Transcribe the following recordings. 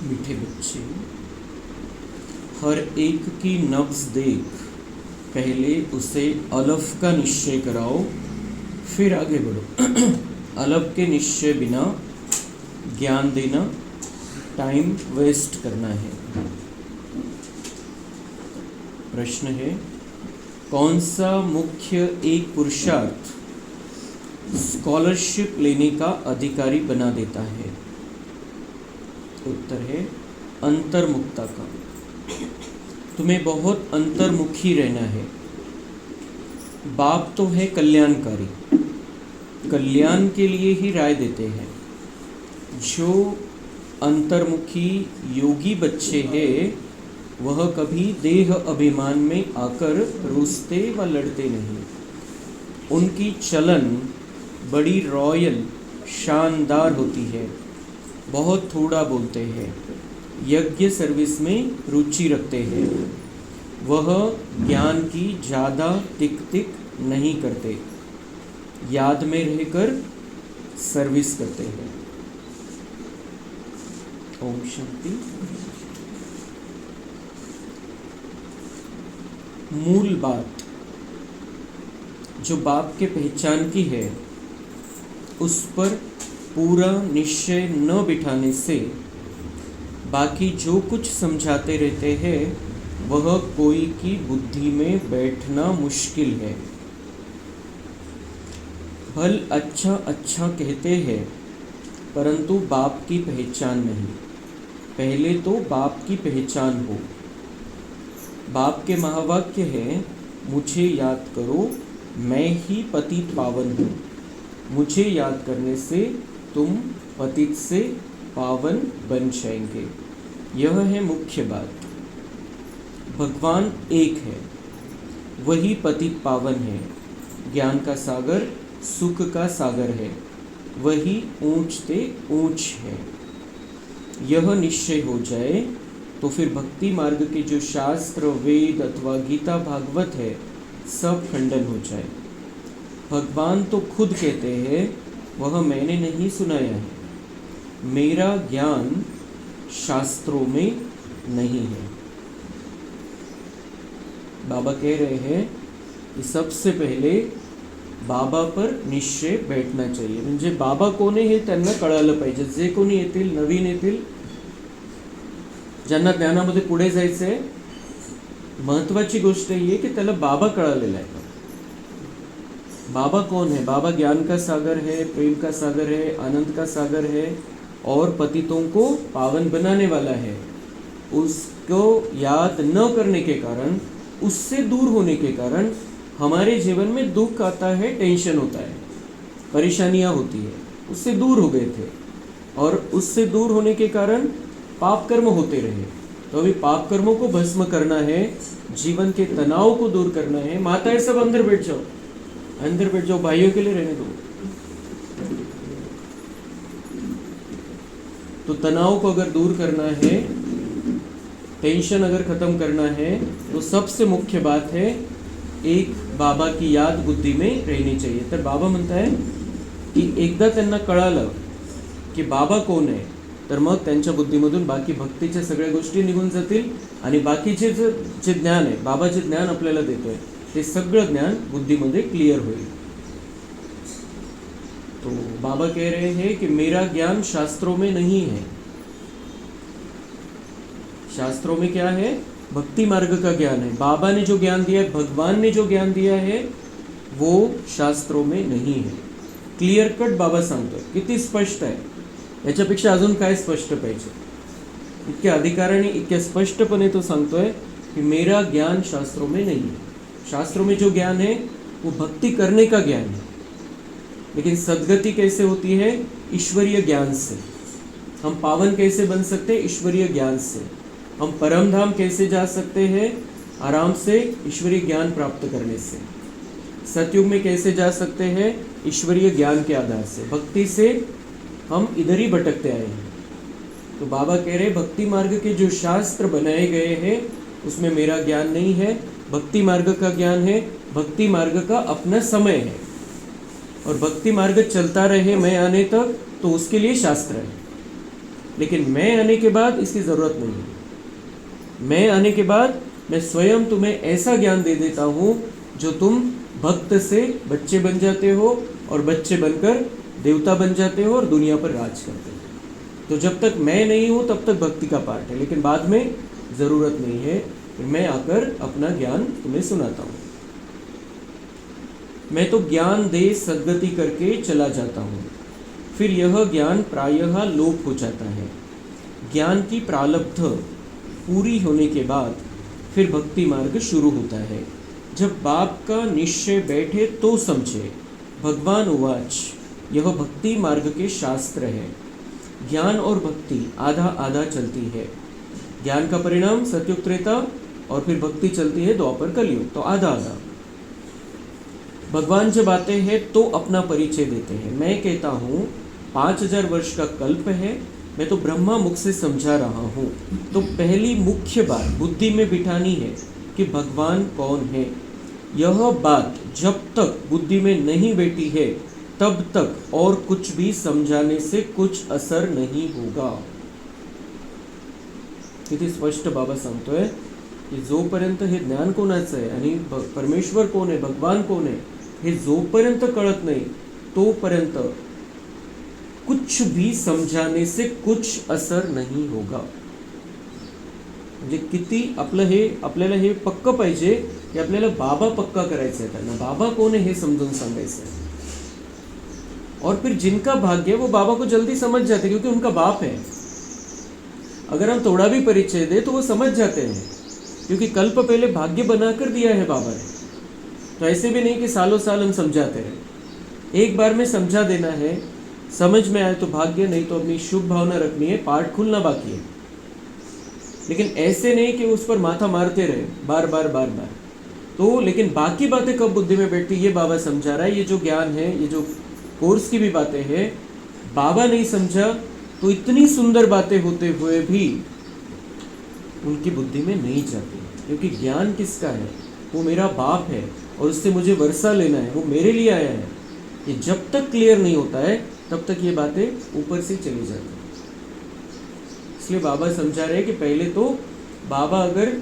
मीठे बच्चे, हर एक की नब्ज देख पहले उसे अलफ का निश्चय कराओ, फिर आगे बढ़ो। अलफ के निश्चय बिना ज्ञान देना टाइम वेस्ट करना है। प्रश्न है, कौन सा मुख्य एक पुरुषार्थ स्कॉलरशिप लेने का अधिकारी बना देता है? उत्तर है अंतर्मुखता का। तुम्हें बहुत अंतर्मुखी रहना है। बाप तो है कल्याणकारी, कल्याण के लिए ही राय देते हैं। जो अंतर्मुखी योगी बच्चे हैं वह कभी देह अभिमान में आकर रूसते व लड़ते नहीं। उनकी चलन बड़ी रॉयल शानदार होती है। बहुत थोड़ा बोलते हैं, यज्ञ सर्विस में रुचि रखते हैं। वह ज्ञान की ज़्यादा तिक तिक नहीं करते, याद में रहकर सर्विस करते हैं। ओम शांति। मूल बात जो बाप के पहचान की है उस पर पूरा निश्चय न बिठाने से बाकी जो कुछ समझाते रहते हैं वह कोई की बुद्धि में बैठना मुश्किल है। भल अच्छा अच्छा कहते हैं परंतु बाप की पहचान नहीं। पहले तो बाप की पहचान हो। बाप के महावाक्य है, मुझे याद करो मैं ही पतित पावन हूँ। मुझे याद करने से तुम पतित से पावन बन जाएंगे। यह है मुख्य बात। भगवान एक है, वही पतित पावन है। ज्ञान का सागर सुख का सागर है, वही ऊंचते ऊंच है। यह निश्चय हो जाए तो फिर भक्ति मार्ग के जो शास्त्र वेद अथवा गीता भागवत है सब खंडन हो जाए। भगवान तो खुद कहते हैं, वह मैंने नहीं सुनाया है। मेरा ज्ञान शास्त्रों में नहीं है। बाबा कह रहे हैं कि सबसे पहले बाबा पर निश्चय बैठना चाहिए। म्हणजे बाबा कोण आहे हे त्यांना कळालं पाहिजे। जे कोणी येतील नवीन येतील ज्यांना ज्ञानामध्ये पुढे जायचंय, महत्वाची गोष्ट ही आहे की त्याला बाबा कळालेला आहे। बाबा कौन है? बाबा ज्ञान का सागर है, प्रेम का सागर है, आनंद का सागर है और पतितों को पावन बनाने वाला है। उसको याद न करने के कारण, उससे दूर होने के कारण हमारे जीवन में दुख आता है, टेंशन होता है, परेशानियां होती है। उससे दूर हो गए थे और उससे दूर होने के कारण पाप कर्म होते रहे। तो अभी पाप कर्मों को भस्म करना है, जीवन के तनाव को दूर करना है। माताएं सब अंदर बैठ जाओ, अंदर बैठ जाओ, भाइयों के लिए रहने दो। तो तनाव को अगर दूर करना है, टेंशन अगर खत्म करना है, तो सबसे मुख्य बात है एक बाबा की याद बुद्धी में रहनी चाहिए। तर बाबा म्हणता है की एकदा त्यांना कळालं की बाबा कोण आहे तर मग त्यांच्या बुद्धीमधून बाकी भक्तीच्या सगळ्या गोष्टी निघून जातील आणि बाकीचे जे ज्ञान आहे, बाबा जे ज्ञान आपल्याला देतोय ते सगळं ज्ञान बुद्धीमध्ये क्लियर होईल। तो बाबा कह रहे हैं कि मेरा ज्ञान शास्त्रों में नहीं है। शास्त्रों में क्या है? भक्ति मार्ग का ज्ञान है। बाबा ने जो ज्ञान दिया है, भगवान ने जो ज्ञान दिया है वो शास्त्रों में नहीं है। क्लियर कट बाबा सांगतोय, किती स्पष्ट आहे। याच्यापेक्षा अजून काय स्पष्ट पाहिजे? इतक्या अधिकाराने इतक्या स्पष्टपणे तो सांगतोय कि मेरा ज्ञान शास्त्रों में नहीं है। शास्त्रों में जो ज्ञान है वो भक्ति करने का ज्ञान है, लेकिन सद्गति कैसे होती है? ईश्वरीय ज्ञान से। हम पावन कैसे बन सकते हैं? ईश्वरीय ज्ञान से। हम परम धाम कैसे जा सकते हैं? आराम से ईश्वरीय ज्ञान प्राप्त करने से। सतयुग में कैसे जा सकते हैं? ईश्वरीय ज्ञान के आधार से। भक्ति से हम इधर ही भटकते आए हैं। तो बाबा कह रहे भक्ति मार्ग के जो शास्त्र बनाए गए हैं उसमें मेरा ज्ञान नहीं है। भक्ति मार्ग का ज्ञान है, भक्ति मार्ग का अपना समय है और भक्ति मार्ग चलता रहे मैं आने तक, तो उसके लिए शास्त्र है। लेकिन मैं आने के बाद इसकी ज़रूरत नहीं है। मैं आने के बाद मैं स्वयं तुम्हें ऐसा ज्ञान दे देता हूँ जो तुम भक्त से बच्चे बन जाते हो और बच्चे बनकर देवता बन जाते हो और दुनिया पर राज करते हो। तो जब तक मैं नहीं हूँ तब तक भक्ति का पार्ट है, लेकिन बाद में ज़रूरत नहीं है, फिर मैं आकर अपना ज्ञान तुम्हें सुनाता हूँ। मैं तो ज्ञान दे सद्गति करके चला जाता हूँ, फिर यह ज्ञान प्रायः लोप हो जाता है। ज्ञान की प्रारब्ध पूरी होने के बाद फिर भक्ति मार्ग शुरू होता है। जब बाप का निश्चय बैठे तो समझे। भगवान उवाच, यह भक्ति मार्ग के शास्त्र है। ज्ञान और भक्ति आधा आधा चलती है। ज्ञान का परिणाम सतयुग त्रेता और फिर भक्ति चलती है द्वापर कलयुग, तो आधा आधा। भगवान जब आते हैं तो अपना परिचय देते हैं। मैं कहता हूँ 5000 वर्ष का कल्प है, मैं तो ब्रह्मा मुख से समझा रहा हूँ। तो पहली मुख्य बात बुद्धि में बिठानी है कि भगवान कौन है। यह बात जब तक बुद्धि में नहीं बैठी है तब तक और कुछ भी समझाने से कुछ असर नहीं होगा। किती स्पष्ट बाबा सांगतोय की जोपर्यंत हे ज्ञान कोणाचं आहे आणि परमेश्वर कोण आहे, भगवान कोण आहे, हे जोपर्यंत कळत नाही तोपर्यंत कुछ भी समझाने से कुछ असर नहीं होगा। म्हणजे किती आपल्याला हे पक्क पाहिजे की आपल्याला बाबा पक्का करायचा आहे, त्यांना बाबा कोण आहे हे समजून सांगायचं आहे। और फिर जिनका भाग्य है वो बाबा को जल्दी समझ जाते हैं, क्योंकि उनका बाप है। अगर हम थोड़ा भी परिचय दे तो वो समझ जाते हैं, क्योंकि कल्प पहले भाग्य बनाकर दिया है बाबा ने। तो ऐसे भी नहीं कि सालों साल हम समझाते रहे। एक बार में समझा देना है, समझ में आए तो भाग्य, नहीं तो अपनी शुभ भावना रखनी है, पाठ खुलना बाकी है। लेकिन ऐसे नहीं कि उस पर माथा मारते रहे बार बार बार बार। तो लेकिन बाकी बातें कब बुद्धि में बैठती, ये बाबा समझा रहा है। ये जो ज्ञान है, ये जो कोर्स की भी बातें हैं, बाबा नहीं समझा तो इतनी सुंदर बातें होते हुए भी उनकी बुद्धि में नहीं जाती, क्योंकि ज्ञान किसका है, वो मेरा बाप है और उससे मुझे वर्षा लेना है, वो मेरे लिए आया है। ये जब तक क्लियर नहीं होता है तब तक ये बातें ऊपर से चली जाती हैं। इसलिए बाबा समझा रहे हैं कि पहले तो बाबा अगर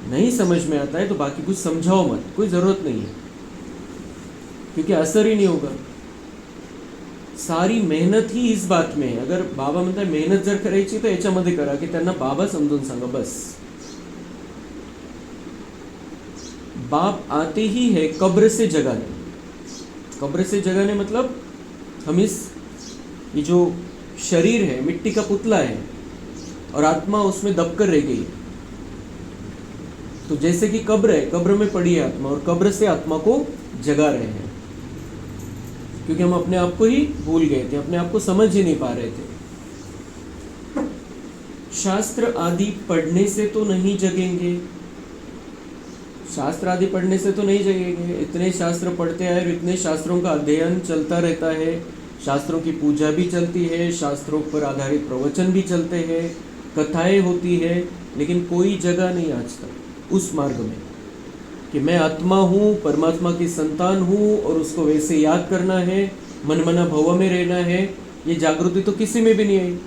नहीं समझ में आता है तो बाकी कुछ समझाओ मत, कोई ज़रूरत नहीं है, क्योंकि असर ही नहीं होगा। सारी मेहनत ही इस बात में है। अगर बाबा म्हणतात मेहनत जर करायची तर याच्यामध्ये करा की त्यांना बाबा समजून सांगा, बस। बाप आते ही है कब्र से जगाने। कब्र से जगाने मतलब हम ये जो शरीर है मिट्टी का पुतला है और आत्मा उसमें दबकर रह गई। तो जैसे कि कब्र है, कब्र में पड़ी है आत्मा, और कब्र से आत्मा को जगा रहे हैं, क्योंकि हम अपने आप को ही भूल गए थे, अपने आप को समझ ही नहीं पा रहे थे। शास्त्र आदि पढ़ने से तो नहीं जगेंगे, शास्त्र आदि पढ़ने से तो नहीं जगेंगे। इतने शास्त्र पढ़ते हैं और इतने शास्त्रों का अध्ययन चलता रहता है, शास्त्रों की पूजा भी चलती है, शास्त्रों पर आधारित प्रवचन भी चलते हैं, कथाएं होती है, लेकिन कोई जगह नहीं आज तक उस मार्ग में कि मैं आत्मा हूँ, परमात्मा की संतान हूँ और उसको वैसे याद करना है, मन मना भव में रहना है। ये जागृति तो किसी में भी नहीं आई।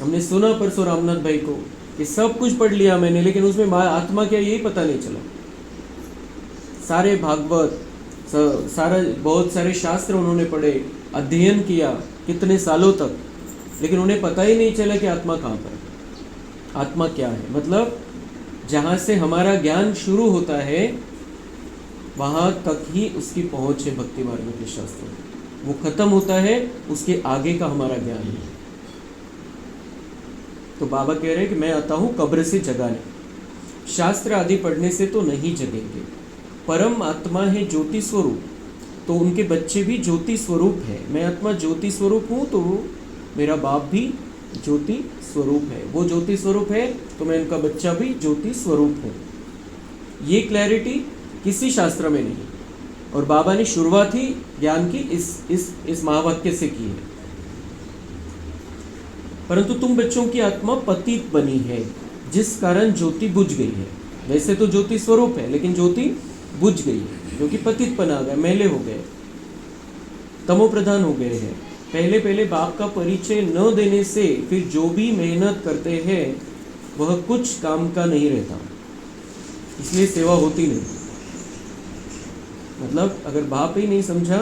हमने सुना परसों रामनाथ भाई को कि सब कुछ पढ़ लिया मैंने, लेकिन उसमें आत्मा क्या यही पता नहीं चला। सारे भागवत, सारा बहुत सारे शास्त्र उन्होंने पढ़े, अध्ययन किया कितने सालों तक, लेकिन उन्हें पता ही नहीं चला कि आत्मा कहाँ पर है, आत्मा क्या है। मतलब जहाँ से हमारा ज्ञान शुरू होता है वहाँ तक ही उसकी पहुँच है भक्ति मार्ग के शास्त्रों में, वो खत्म होता है, उसके आगे का हमारा ज्ञान है। तो बाबा कह रहे हैं कि मैं आता हूँ कब्र से जगाने, शास्त्र आदि पढ़ने से तो नहीं जगेंगे। परम आत्मा है ज्योति स्वरूप, तो उनके बच्चे भी ज्योति स्वरूप है। मैं आत्मा ज्योति स्वरूप हूँ, तो मेरा बाप भी ज्योति स्वरूप है। वो ज्योति स्वरूप है तो मैं उनका बच्चा भी ज्योति स्वरूप हूँ। ये क्लैरिटी किसी शास्त्र में नहीं, और बाबा ने शुरुआत ही ज्ञान की इस महावाक्य से की है। परंतु तुम बच्चों की आत्मा पतित बनी है, जिस कारण ज्योति बुझ गई है। वैसे तो ज्योति स्वरूप है, लेकिन ज्योति बुझ गई है, क्योंकि पतित बना गए, मैले हो गए, तमो प्रधान हो गए हैं। पहले पहले बाप का परिचय न देने से फिर जो भी मेहनत करते हैं वह कुछ काम का नहीं रहता, इसलिए सेवा होती नहीं। मतलब अगर बाप ही नहीं समझा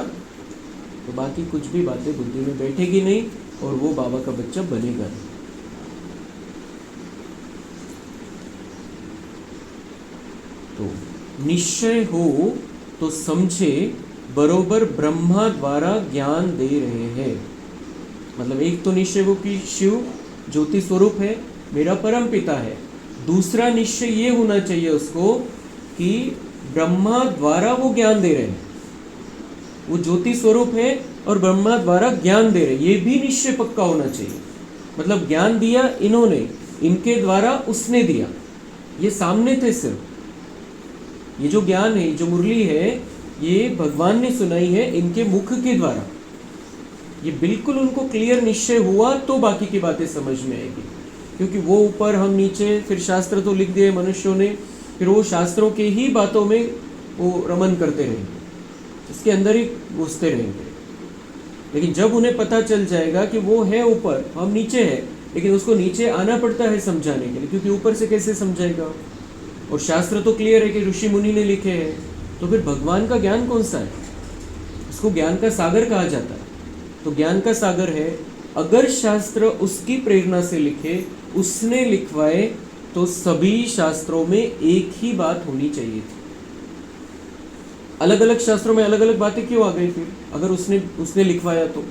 तो बाकी कुछ भी बातें बुद्धि में बैठेगी नहीं और वो बाबा का बच्चा बनेगा नहीं। तो निश्चय हो तो समझे बरोबर ब्रह्मा द्वारा ज्ञान दे रहे हैं। मतलब एक तो निश्चय हो कि शिव ज्योति स्वरूप है, मेरा परम पिता है। दूसरा निश्चय ये होना चाहिए उसको कि ब्रह्मा द्वारा वो ज्ञान दे रहे हैं, वो ज्योति स्वरूप है और ब्रह्मा द्वारा ज्ञान दे रहे हैं, ये भी निश्चय पक्का होना चाहिए। मतलब ज्ञान दिया इन्होंने, इनके द्वारा उसने दिया, ये सामने थे। सिर्फ ये जो ज्ञान है, जो मुरली है, ये भगवान ने सुनाई है इनके मुख के द्वारा। ये बिल्कुल उनको क्लियर निश्चय हुआ तो बाकी की बातें समझ में आएगी, क्योंकि वो ऊपर हम नीचे, फिर शास्त्र तो लिख दिए मनुष्यों ने, फिर वो शास्त्रों के ही बातों में वो रमन करते रहेंगे, इसके अंदर ही घुसते रहेंगे। लेकिन जब उन्हें पता चल जाएगा कि वो है ऊपर, हम नीचे हैं, लेकिन उसको नीचे आना पड़ता है समझाने के लिए, क्योंकि ऊपर से कैसे समझाएगा। और शास्त्र तो क्लियर है कि ऋषि मुनि ने लिखे हैं, तो फिर भगवान का ज्ञान कौन सा है? उसको ज्ञान का सागर कहा जाता है। तो ज्ञान का सागर है, अगर शास्त्र उसकी प्रेरणा से लिखे, उसने लिखवाए, तो सभी शास्त्रों में एक ही बात होनी चाहिए थी। अलग अलग शास्त्रों में अलग अलग बातें क्यों आ गई फिर, अगर उसने लिखवाया तो?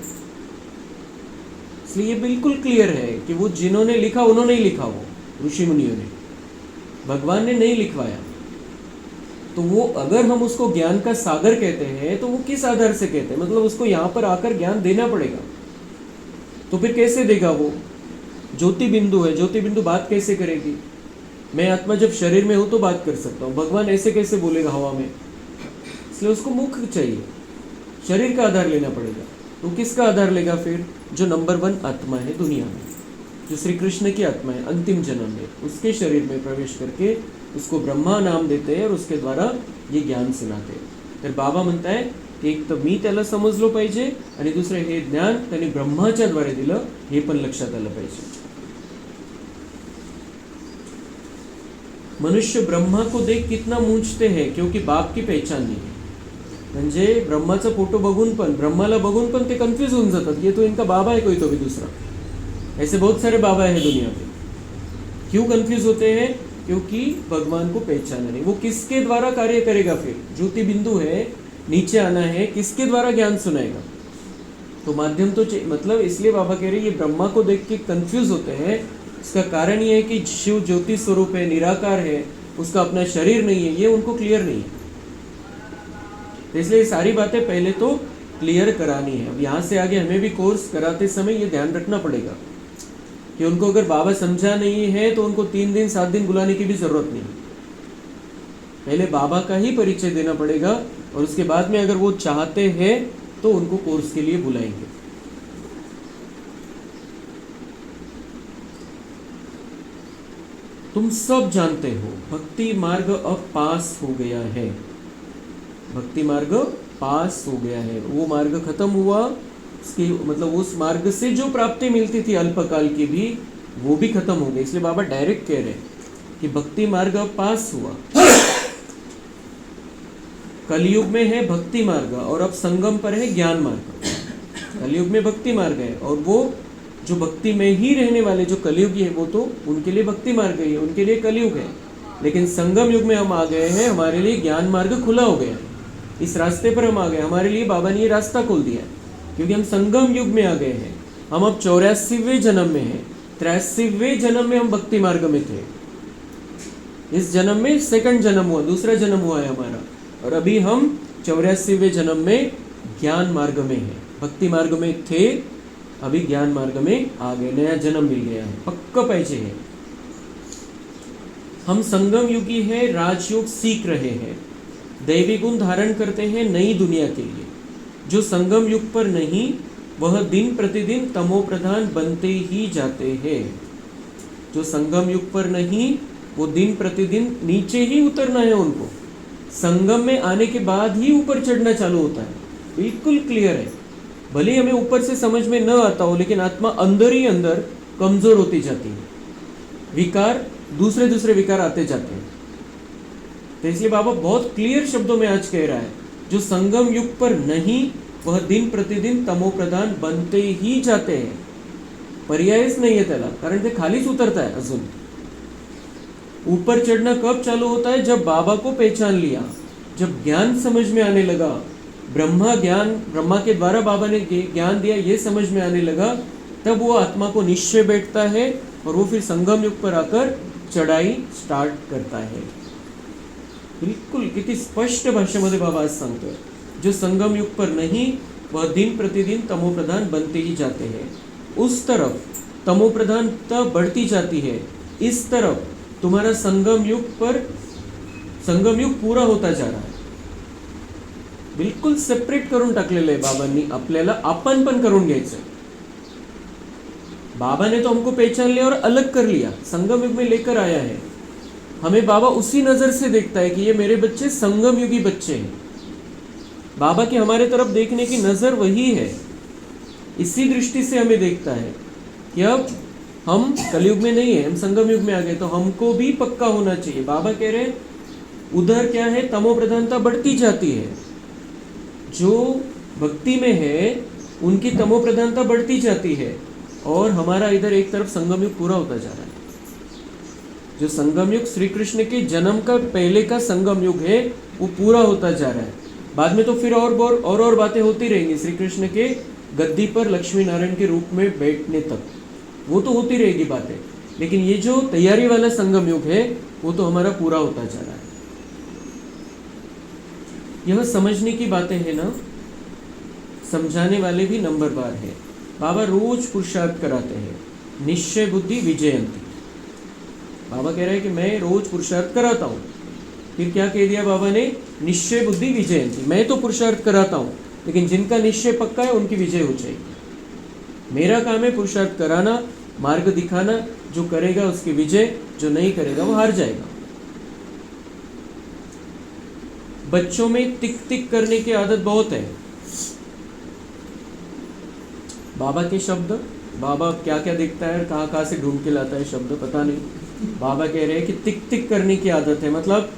इसलिए ये बिल्कुल क्लियर है कि वो जिन्होंने लिखा उन्होंने ही लिखा, वो ऋषि मुनियों ने, भगवान ने नहीं लिखवाया। तो वो अगर हम उसको ज्ञान का सागर कहते हैं तो वो किस आधार से कहते हैं? मतलब उसको यहाँ पर आकर ज्ञान देना पड़ेगा। तो फिर कैसे देगा वो? ज्योति बिंदु है, ज्योति बिंदु बात कैसे करेगी? मैं आत्मा जब शरीर में हूं तो बात कर सकता हूँ, भगवान ऐसे कैसे बोलेगा हवा में? इसलिए उसको मुख चाहिए, शरीर का आधार लेना पड़ेगा। तो किसका आधार लेगा फिर? जो नंबर 1 आत्मा है दुनिया में, जो श्री कृष्ण की आत्मा है अंतिम जन्म में, उसके शरीर में प्रवेश करके उसको ब्रह्मा नाम देते हैं और उसके द्वारा ये ज्ञान सुनाते हैं। तर बाबा म्हणता है की एक तर मी त्याला समजलो पाहिजे आणि दुसरं हे ज्ञान त्यांनी ब्रह्माच्या द्वारे दिलं, हे पण लक्षात आलं पाहिजे। मनुष्य ब्रह्मा को देख कितना मूंझते हैं, क्योंकि बाप की पहचान नहीं है। म्हणजे ब्रह्माचा फोटो बघून पण, ब्रह्माला बघून पण ते कन्फ्यूज होऊन जातात, ये तो इनका बाबा है कोई तो भी दूसरा। ऐसे बहुत सारे बाबा हैं दुनिया में। क्यों कन्फ्यूज होते हैं? क्योंकि भगवान को पहचाना नहीं। वो किसके द्वारा कार्य करेगा फिर? ज्योति बिंदु है, नीचे आना है, किसके द्वारा ज्ञान सुनाएगा? तो माध्यम तो मतलब इसलिए बाबा कह रहे ये ब्रह्मा को देख के कंफ्यूज होते हैं। इसका कारण ये है कि शिव ज्योति स्वरूप है, निराकार है, उसका अपना शरीर नहीं है, ये उनको क्लियर नहीं है। तो इसलिए सारी बातें पहले तो क्लियर करानी है। अब यहाँ से आगे हमें भी कोर्स कराते समय ये ध्यान रखना पड़ेगा कि उनको अगर बाबा समझा नहीं है तो उनको 3 दिन 7 दिन बुलाने की भी जरूरत नहीं। पहले बाबा का ही परिचय देना पड़ेगा और उसके बाद में अगर वो चाहते हैं तो उनको कोर्स के लिए बुलाएंगे। तुम सब जानते हो भक्ति मार्ग अब पास हो गया है। भक्ति मार्ग पास हो गया है, वो मार्ग खत्म हुआ, उसकी मतलब उस मार्ग से जो प्राप्ति मिलती थी अल्पकाल की भी, वो भी खत्म हो गई। इसलिए बाबा डायरेक्ट कह रहे हैं कि भक्ति मार्ग अब पास हुआ। कलयुग में है भक्ति मार्ग और अब संगम पर है ज्ञान मार्ग। कलयुग में भक्ति मार्ग है और वो जो भक्ति में ही रहने वाले जो कलयुगी है वो तो उनके लिए भक्ति मार्ग है, उनके लिए कलयुग है। लेकिन संगम युग में हम आ गए हैं, हमारे लिए ज्ञान मार्ग खुला हो गया। इस रास्ते पर हम आ गए, हमारे लिए बाबा ने ये रास्ता खोल दिया क्योंकि हम संगम युग में आ गए हैं। हम अब 84वें जन्म में हैं। 83वें जन्म में हम भक्ति मार्ग में थे। इस जन्म में सेकंड जन्म हुआ, दूसरा जन्म हुआ है हमारा, और अभी हम 84वें जन्म में ज्ञान मार्ग में हैं। भक्ति मार्ग में थे, अभी ज्ञान मार्ग में आ गए, नया जन्म मिल गया है, पक्का पैसे है। हम संगम युगी है, राजयोग सीख रहे हैं, दैवी गुण धारण करते हैं नई दुनिया के लिए। जो संगम युग पर नहीं वह दिन प्रतिदिन तमो प्रधान बनते ही जाते हैं। जो संगम युग पर नहीं वो दिन प्रतिदिन नीचे ही उतरना है उनको। संगम में आने के बाद ही ऊपर चढ़ना चालू होता है, बिल्कुल क्लियर है। भले ही हमें ऊपर से समझ में न आता हो, लेकिन आत्मा अंदर ही अंदर कमजोर होती जाती है, विकार दूसरे दूसरे विकार आते जाते हैं। तो इसलिए बाबा बहुत क्लियर शब्दों में आज कह रहा है, जो संगम युग पर नहीं वह दिन प्रतिदिन तमो प्रधान बनते ही जाते हैं। पर्यायच नाही आहे त्याला, कारण ते खालीच उतरता है। अजून ऊपर चढ़ना कब चालू होता है? जब बाबा को पहचान लिया, जब ज्ञान समझ में आने लगा, ब्रह्मा के द्वारा बाबा ने ज्ञान दिया, ये समझ में आने लगा, तब वो आत्मा को निश्चय बैठता है और वो फिर संगम युग पर आकर चढ़ाई स्टार्ट करता है। बिल्कुल किती स्पष्ट भाषेमध्ये बाबा आज सांगतोय, जो संगम युग पर नहीं वह दिन प्रतिदिन तमो प्रधान बनते ही जाते हैं। उस तरफ तमो प्रधानता बढ़ती जाती है, इस तरफ तुम्हारा संगम युग पूरा होता जा रहा है। बिल्कुल सेपरेट करून टाकलेलं आहे बाबांनी आपल्याला, आपण पण करून घ्यायचं। बाबा ने तो हमको पहचान लिया और अलग कर लिया, संगम युग में लेकर आया है। हमें बाबा उसी नजर से देखता है कि ये मेरे बच्चे संगम युगी बच्चे हैं। बाबा की हमारे तरफ देखने की नजर वही है, इसी दृष्टि से हमें देखता है कि अब हम कलयुग में नहीं है, हम संगम युग में आ गए, तो हमको भी पक्का होना चाहिए। बाबा कह रहे हैं उधर क्या है, तमो प्रधानता बढ़ती जाती है। जो भक्ति में है उनकी तमो प्रधानता बढ़ती जाती है, और हमारा इधर एक तरफ संगम युग पूरा होता जा रहा है। जो संगम युग श्री कृष्ण के जन्म का पहले का संगम युग है, वो पूरा होता जा रहा है। बाद में तो फिर और बातें होती रहेंगी, श्री कृष्ण के गद्दी पर लक्ष्मी नारायण के रूप में बैठने तक वो तो होती रहेगी बातें, लेकिन ये जो तैयारी वाला संगम युग है वो तो हमारा पूरा होता जा रहा है। यह समझने की बातें हैं ना, समझाने वाले भी नंबरवार है। बाबा रोज पुरुषार्थ कराते हैं, निश्चय बुद्धि विजयंती। बाबा कह रहे हैं कि मैं रोज पुरुषार्थ कराता हूँ। फिर क्या कह दिया बाबा ने? निश्चय बुद्धि विजयंती। मैं तो पुरुषार्थ कराता हूँ, लेकिन जिनका निश्चय पक्का है उनकी विजय हो जाएगी। मेरा काम है पुरुषार्थ कराना, मार्ग दिखाना, जो करेगा उसकी विजय, जो नहीं करेगा वो हार जाएगा। बच्चों में टिक टिक करने की आदत बहुत है। बाबा के शब्द, बाबा क्या क्या देखता है, कहाँ से ढूंढ के लाता है शब्द पता नहीं। बाबा कह रहे हैं कि टिक टिक करने की आदत है, मतलब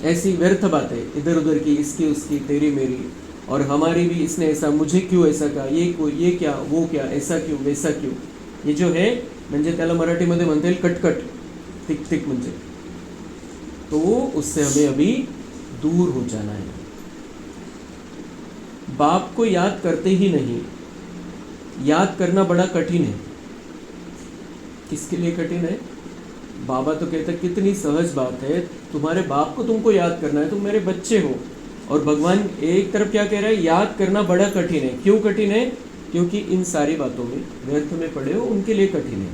ऐसी व्यर्थ बातें इधर उधर की, इसकी उसकी, तेरी मेरी, और हमारी भी, इसने ऐसा, मुझे क्यों ऐसा कहा, ये क्या, वो क्या, ऐसा क्यों, वैसा क्यों, ये जो है म्हणजे त्याला मराठीमध्ये म्हणता येईल कटकट, टिक टिक म्हणजे, तो उससे हमें अभी दूर हो जाना है। बाप को याद करते ही नहीं, याद करना बड़ा कठिन है। किसके लिए कठिन है? बाबा तो कहते हैं कितनी सहज बात है, तुम्हारे बाप को तुमको याद करना है, तुम मेरे बच्चे हो। और भगवान एक तरफ क्या कह रहा है? याद करना बड़ा कठिन है। क्यों कठिन है? क्योंकि इन सारी बातों में व्यर्थ में पड़े हो, उनके लिए कठिन है।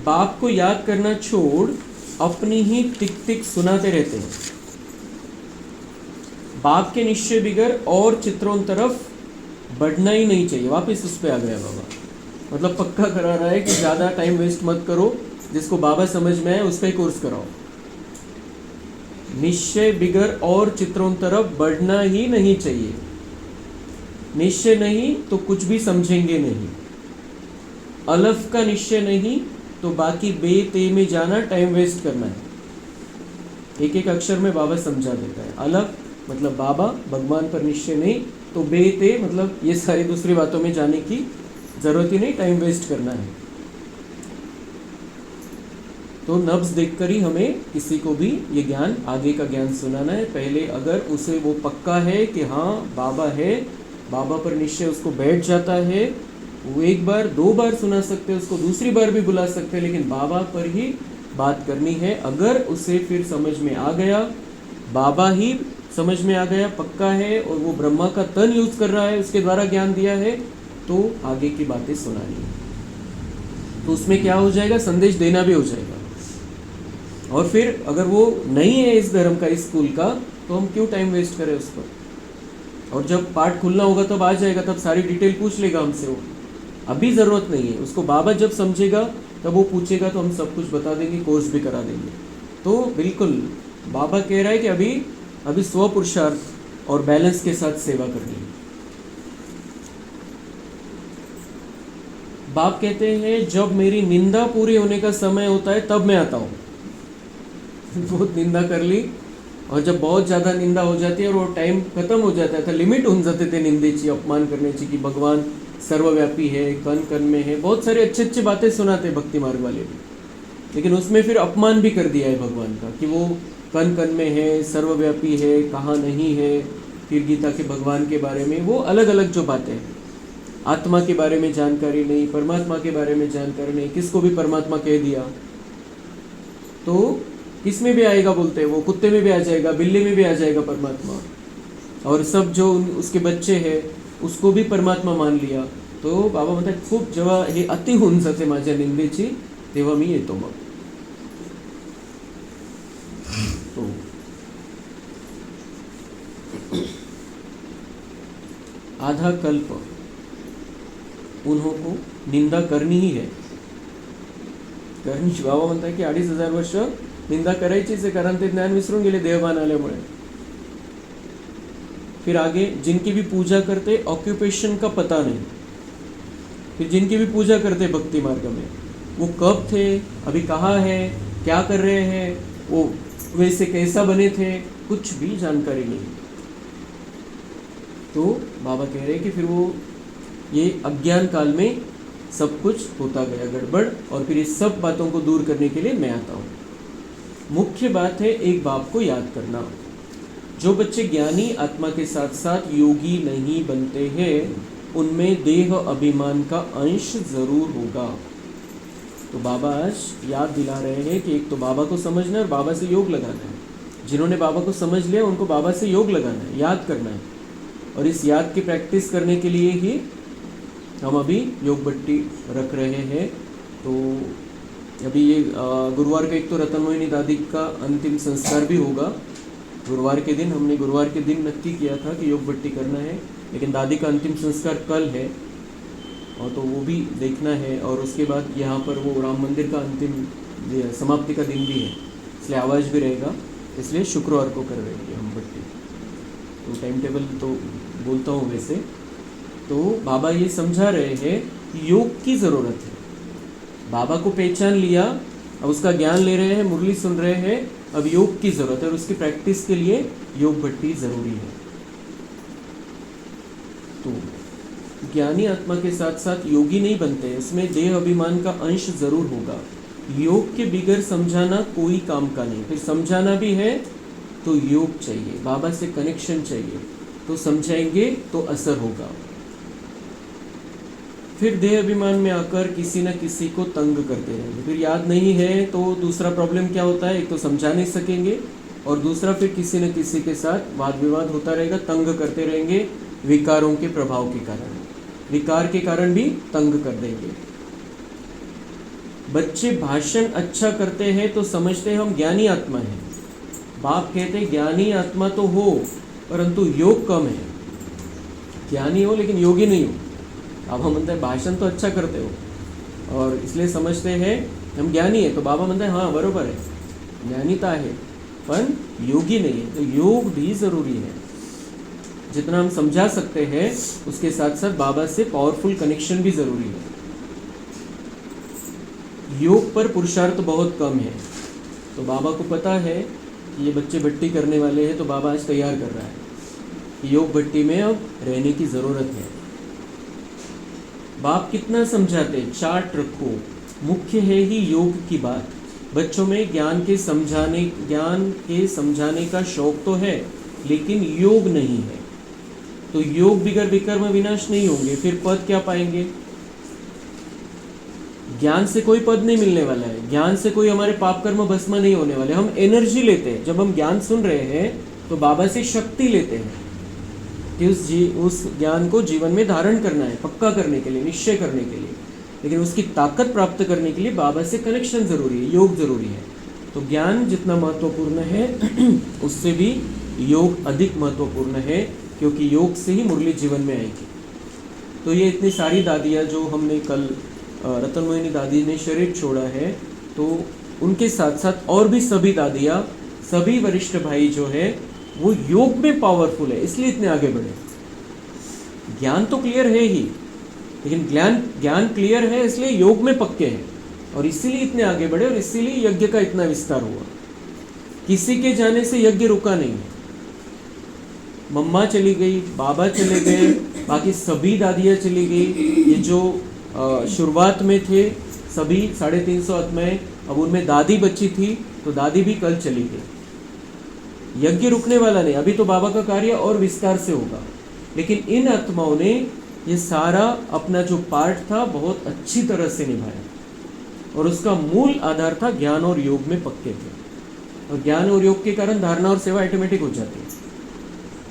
बाप को याद करना छोड़ अपनी ही टिक टिक सुनाते रहते हैं। बाप के निश्चय बिगर और चित्रों तरफ बढ़ना ही नहीं चाहिए। वापस उस पर आ गया बाबा, मतलब पक्का करा रहा है कि ज़्यादा टाइम वेस्ट मत करो, जिसको बाबा समझ में आए उस पर कोर्स कराओ। निश्चय बिगर और चित्रों तरफ बढ़ना ही नहीं चाहिए। निश्चय नहीं तो कुछ भी समझेंगे नहीं। अलफ का निश्चय नहीं तो बाकी बे ते में जाना टाइम वेस्ट करना है। एक एक अक्षर में बाबा समझा देता है। अलफ मतलब बाबा, भगवान पर निश्चय नहीं, तो बे ते मतलब ये सारी दूसरी बातों में जाने की जरूरत ही नहीं, टाइम वेस्ट करना है। तो नब्ज देखकर ही हमें किसी को भी ये ज्ञान, आगे का ज्ञान सुनाना है। पहले अगर उसे वो पक्का है कि हाँ बाबा है, बाबा पर निश्चय उसको बैठ जाता है, वो एक बार दो बार सुना सकते हैं, उसको दूसरी बार भी बुला सकते हैं, लेकिन बाबा पर ही बात करनी है। अगर उसे फिर समझ में आ गया, बाबा ही समझ में आ गया, पक्का है, और वो ब्रह्मा का तन यूज कर रहा है, उसके द्वारा ज्ञान दिया है, तो आगे की बातें सुनानी है। तो उसमें क्या हो जाएगा? संदेश देना भी हो जाएगा। और फिर अगर वो नहीं है इस धर्म का, इस स्कूल का, तो हम क्यों टाइम वेस्ट करें उस पर? और जब पाठ खुलना होगा तब आ जाएगा, तब सारी डिटेल पूछ लेगा हमसे। वो अभी ज़रूरत नहीं है उसको। बाबा जब समझेगा तब वो पूछेगा, तो हम सब कुछ बता देंगे, कोर्स भी करा देंगे। तो बिल्कुल बाबा कह रहा है कि अभी स्व पुरुषार्थ और बैलेंस के साथ सेवा करनी है। बाप कहते हैं जब मेरी निंदा पूरी होने का समय होता है तब मैं आता हूँ। बहुत निंदा कर ली और जब बहुत ज़्यादा निंदा हो जाती है और वो टाइम खत्म हो जाता था, लिमिट होऊन जाते थे निंदेची, अपमान करण्याची, की भगवान सर्वव्यापी है, कण कण में है, बहुत सारे अच्छे अच्छे बातें सुनाते भक्ति मार्ग वाले भी, लेकिन उसमें फिर अपमान भी कर दिया है भगवान का कि वो कण कण में है, सर्वव्यापी है, कहाँ नहीं है। फिर गीता के भगवान के बारे में वो अलग अलग जो बातें हैं, आत्मा के बारे में जानकारी नहीं, परमात्मा के बारे में जानकारी नहीं, किसको भी परमात्मा कह दिया तो किस में भी आएगा बोलते हैं, वो कुत्ते में भी आ जाएगा, बिल्ली में भी आ जाएगा परमात्मा, और सब जो उसके बच्चे हैं उसको भी परमात्मा मान लिया। तो बाबा म्हणतात खूप जेव्हा हे अति होऊन जाते माझ्या निंदेची तेव्हा मी येतो मग। तो आधा कल्प उन्हों को निंदा करनी ही है, करनी। बाबा म्हणतात की 2500 वर्ष निंदा करायचीच आहे, कारण ते ज्ञान विसरून गेले देहभान आल्यामुळे। फिर आगे जिनकी भी पूजा करते ऑक्यूपेशन का पता नहीं, फिर जिनकी भी पूजा करते भक्ति मार्ग में वो कब थे, अभी कहाँ है, क्या कर रहे हैं, वो वैसे कैसा बने थे, कुछ भी जानकारी नहीं। तो बाबा कह रहे हैं कि फिर वो ये अज्ञान काल में सब कुछ होता गया गड़बड़, और फिर इस सब बातों को दूर करने के लिए मैं आता हूँ। मुख्य बात है एक बाप को याद करना। जो बच्चे ज्ञानी आत्मा के साथ साथ योगी नहीं बनते हैं उनमें देह अभिमान का अंश जरूर होगा। तो बाबा आज याद दिला रहे हैं कि एक तो बाबा को समझना है और बाबा से योग लगाना है। जिन्होंने बाबा को समझ लिया उनको बाबा से योग लगाना है, याद करना है, और इस याद की प्रैक्टिस करने के लिए ही हम अभी योग भट्टी रख रहे हैं। तो अभी ये गुरुवार का एक तो रतन मोहिनी दादी का अंतिम संस्कार भी होगा। गुरुवार के दिन हमने गुरुवार के दिन नक्की किया था कि योग भट्टी करना है, लेकिन दादी का अंतिम संस्कार कल है और तो वो भी देखना है। और उसके बाद यहाँ पर वो राम मंदिर का अंतिम समाप्ति का दिन भी है, इसलिए आवाज़ भी रहेगा, इसलिए शुक्रवार को कर रहे हैं हम भट्टी। तो टाइम टेबल तो बोलता हूँ वैसे। तो बाबा ये समझा रहे हैं कि योग की ज़रूरत है। बाबा को पहचान लिया, अब उसका ज्ञान ले रहे हैं, मुरली सुन रहे हैं, अब योग की ज़रूरत है और उसकी प्रैक्टिस के लिए योग भट्टी ज़रूरी है। तो ज्ञानी आत्मा के साथ साथ योगी नहीं बनते, इसमें देह अभिमान का अंश ज़रूर होगा। योग के बिगैर समझाना कोई काम का नहीं, फिर समझाना भी है तो योग चाहिए, बाबा से कनेक्शन चाहिए, तो समझाएंगे तो असर होगा। फिर देह अभिमान में आकर किसी न किसी को तंग करते रहेंगे। फिर याद नहीं है तो दूसरा प्रॉब्लम क्या होता है, एक तो समझा नहीं सकेंगे और दूसरा फिर किसी न किसी के साथ वाद विवाद होता रहेगा, तंग करते रहेंगे विकारों के प्रभाव के कारण, विकार के कारण भी तंग कर देंगे। बच्चे भाषण अच्छा करते हैं तो समझते हैं हम ज्ञानी आत्मा हैं। बाप कहते हैं ज्ञानी आत्मा तो हो परंतु योग कम है, ज्ञानी हो लेकिन योगी नहीं हो। बाबा म्हणते हैं भाषण तो अच्छा करते हो और इसलिए समझते हैं हम ज्ञानी है, तो बाबा म्हणते हैं हाँ बरोबर है, ज्ञानीता है पर योगी नहीं है। तो योग भी ज़रूरी है, जितना हम समझा सकते हैं उसके साथ साथ बाबा से पावरफुल कनेक्शन भी ज़रूरी है। योग पर पुरुषार्थ बहुत कम है, तो बाबा को पता है कि ये बच्चे भट्टी करने वाले हैं, तो बाबा आज तैयार कर रहा है कि योग भट्टी में अब रहने की ज़रूरत है। बाप कितना समझाते, चार्ट रखो, मुख्य है ही योग की बात। बच्चों में ज्ञान के समझाने का शौक तो है लेकिन योग नहीं है, तो योग बिगर विकर्म विनाश नहीं होंगे, फिर पद क्या पाएंगे। ज्ञान से कोई पद नहीं मिलने वाला है, ज्ञान से कोई हमारे पाप कर्म भस्म नहीं होने वाले। हम एनर्जी लेते हैं, जब हम ज्ञान सुन रहे हैं तो बाबा से शक्ति लेते हैं कि उस ज्ञान को जीवन में धारण करना है, पक्का करने के लिए, निश्चय करने के लिए। लेकिन उसकी ताकत प्राप्त करने के लिए बाबा से कनेक्शन ज़रूरी है, योग ज़रूरी है। तो ज्ञान जितना महत्वपूर्ण है उससे भी योग अधिक महत्वपूर्ण है, क्योंकि योग से ही मुरली जीवन में आएगी। तो ये इतनी सारी दादियाँ जो हमने कल रतन मोहिनी दादी ने शरीर छोड़ा है, तो उनके साथ साथ और भी सभी दादियाँ, सभी वरिष्ठ भाई जो है वो योग में पावरफुल है, इसलिए इतने आगे बढ़े। ज्ञान तो क्लियर है ही, लेकिन ज्ञान क्लियर है, इसलिए योग में पक्के हैं और इसीलिए इतने आगे बढ़े और इसीलिए यज्ञ का इतना विस्तार हुआ। किसी के जाने से यज्ञ रुका नहीं है। मम्मा चली गई, बाबा चले गए, बाकी सभी दादियाँ चली गई। ये जो शुरुआत में थे सभी 350 आत्माएं, अब उनमें दादी बची थी तो दादी भी कल चली गई। यज्ञ रुकने वाला नहीं, अभी तो बाबा का कार्य और विस्तार से होगा। लेकिन इन आत्माओं ने ये सारा अपना जो पार्ट था बहुत अच्छी तरह से निभाया और उसका मूल आधार था ज्ञान और योग में पक्के थे। और ज्ञान और योग के कारण धारणा और सेवा ऑटोमेटिक हो जाती है।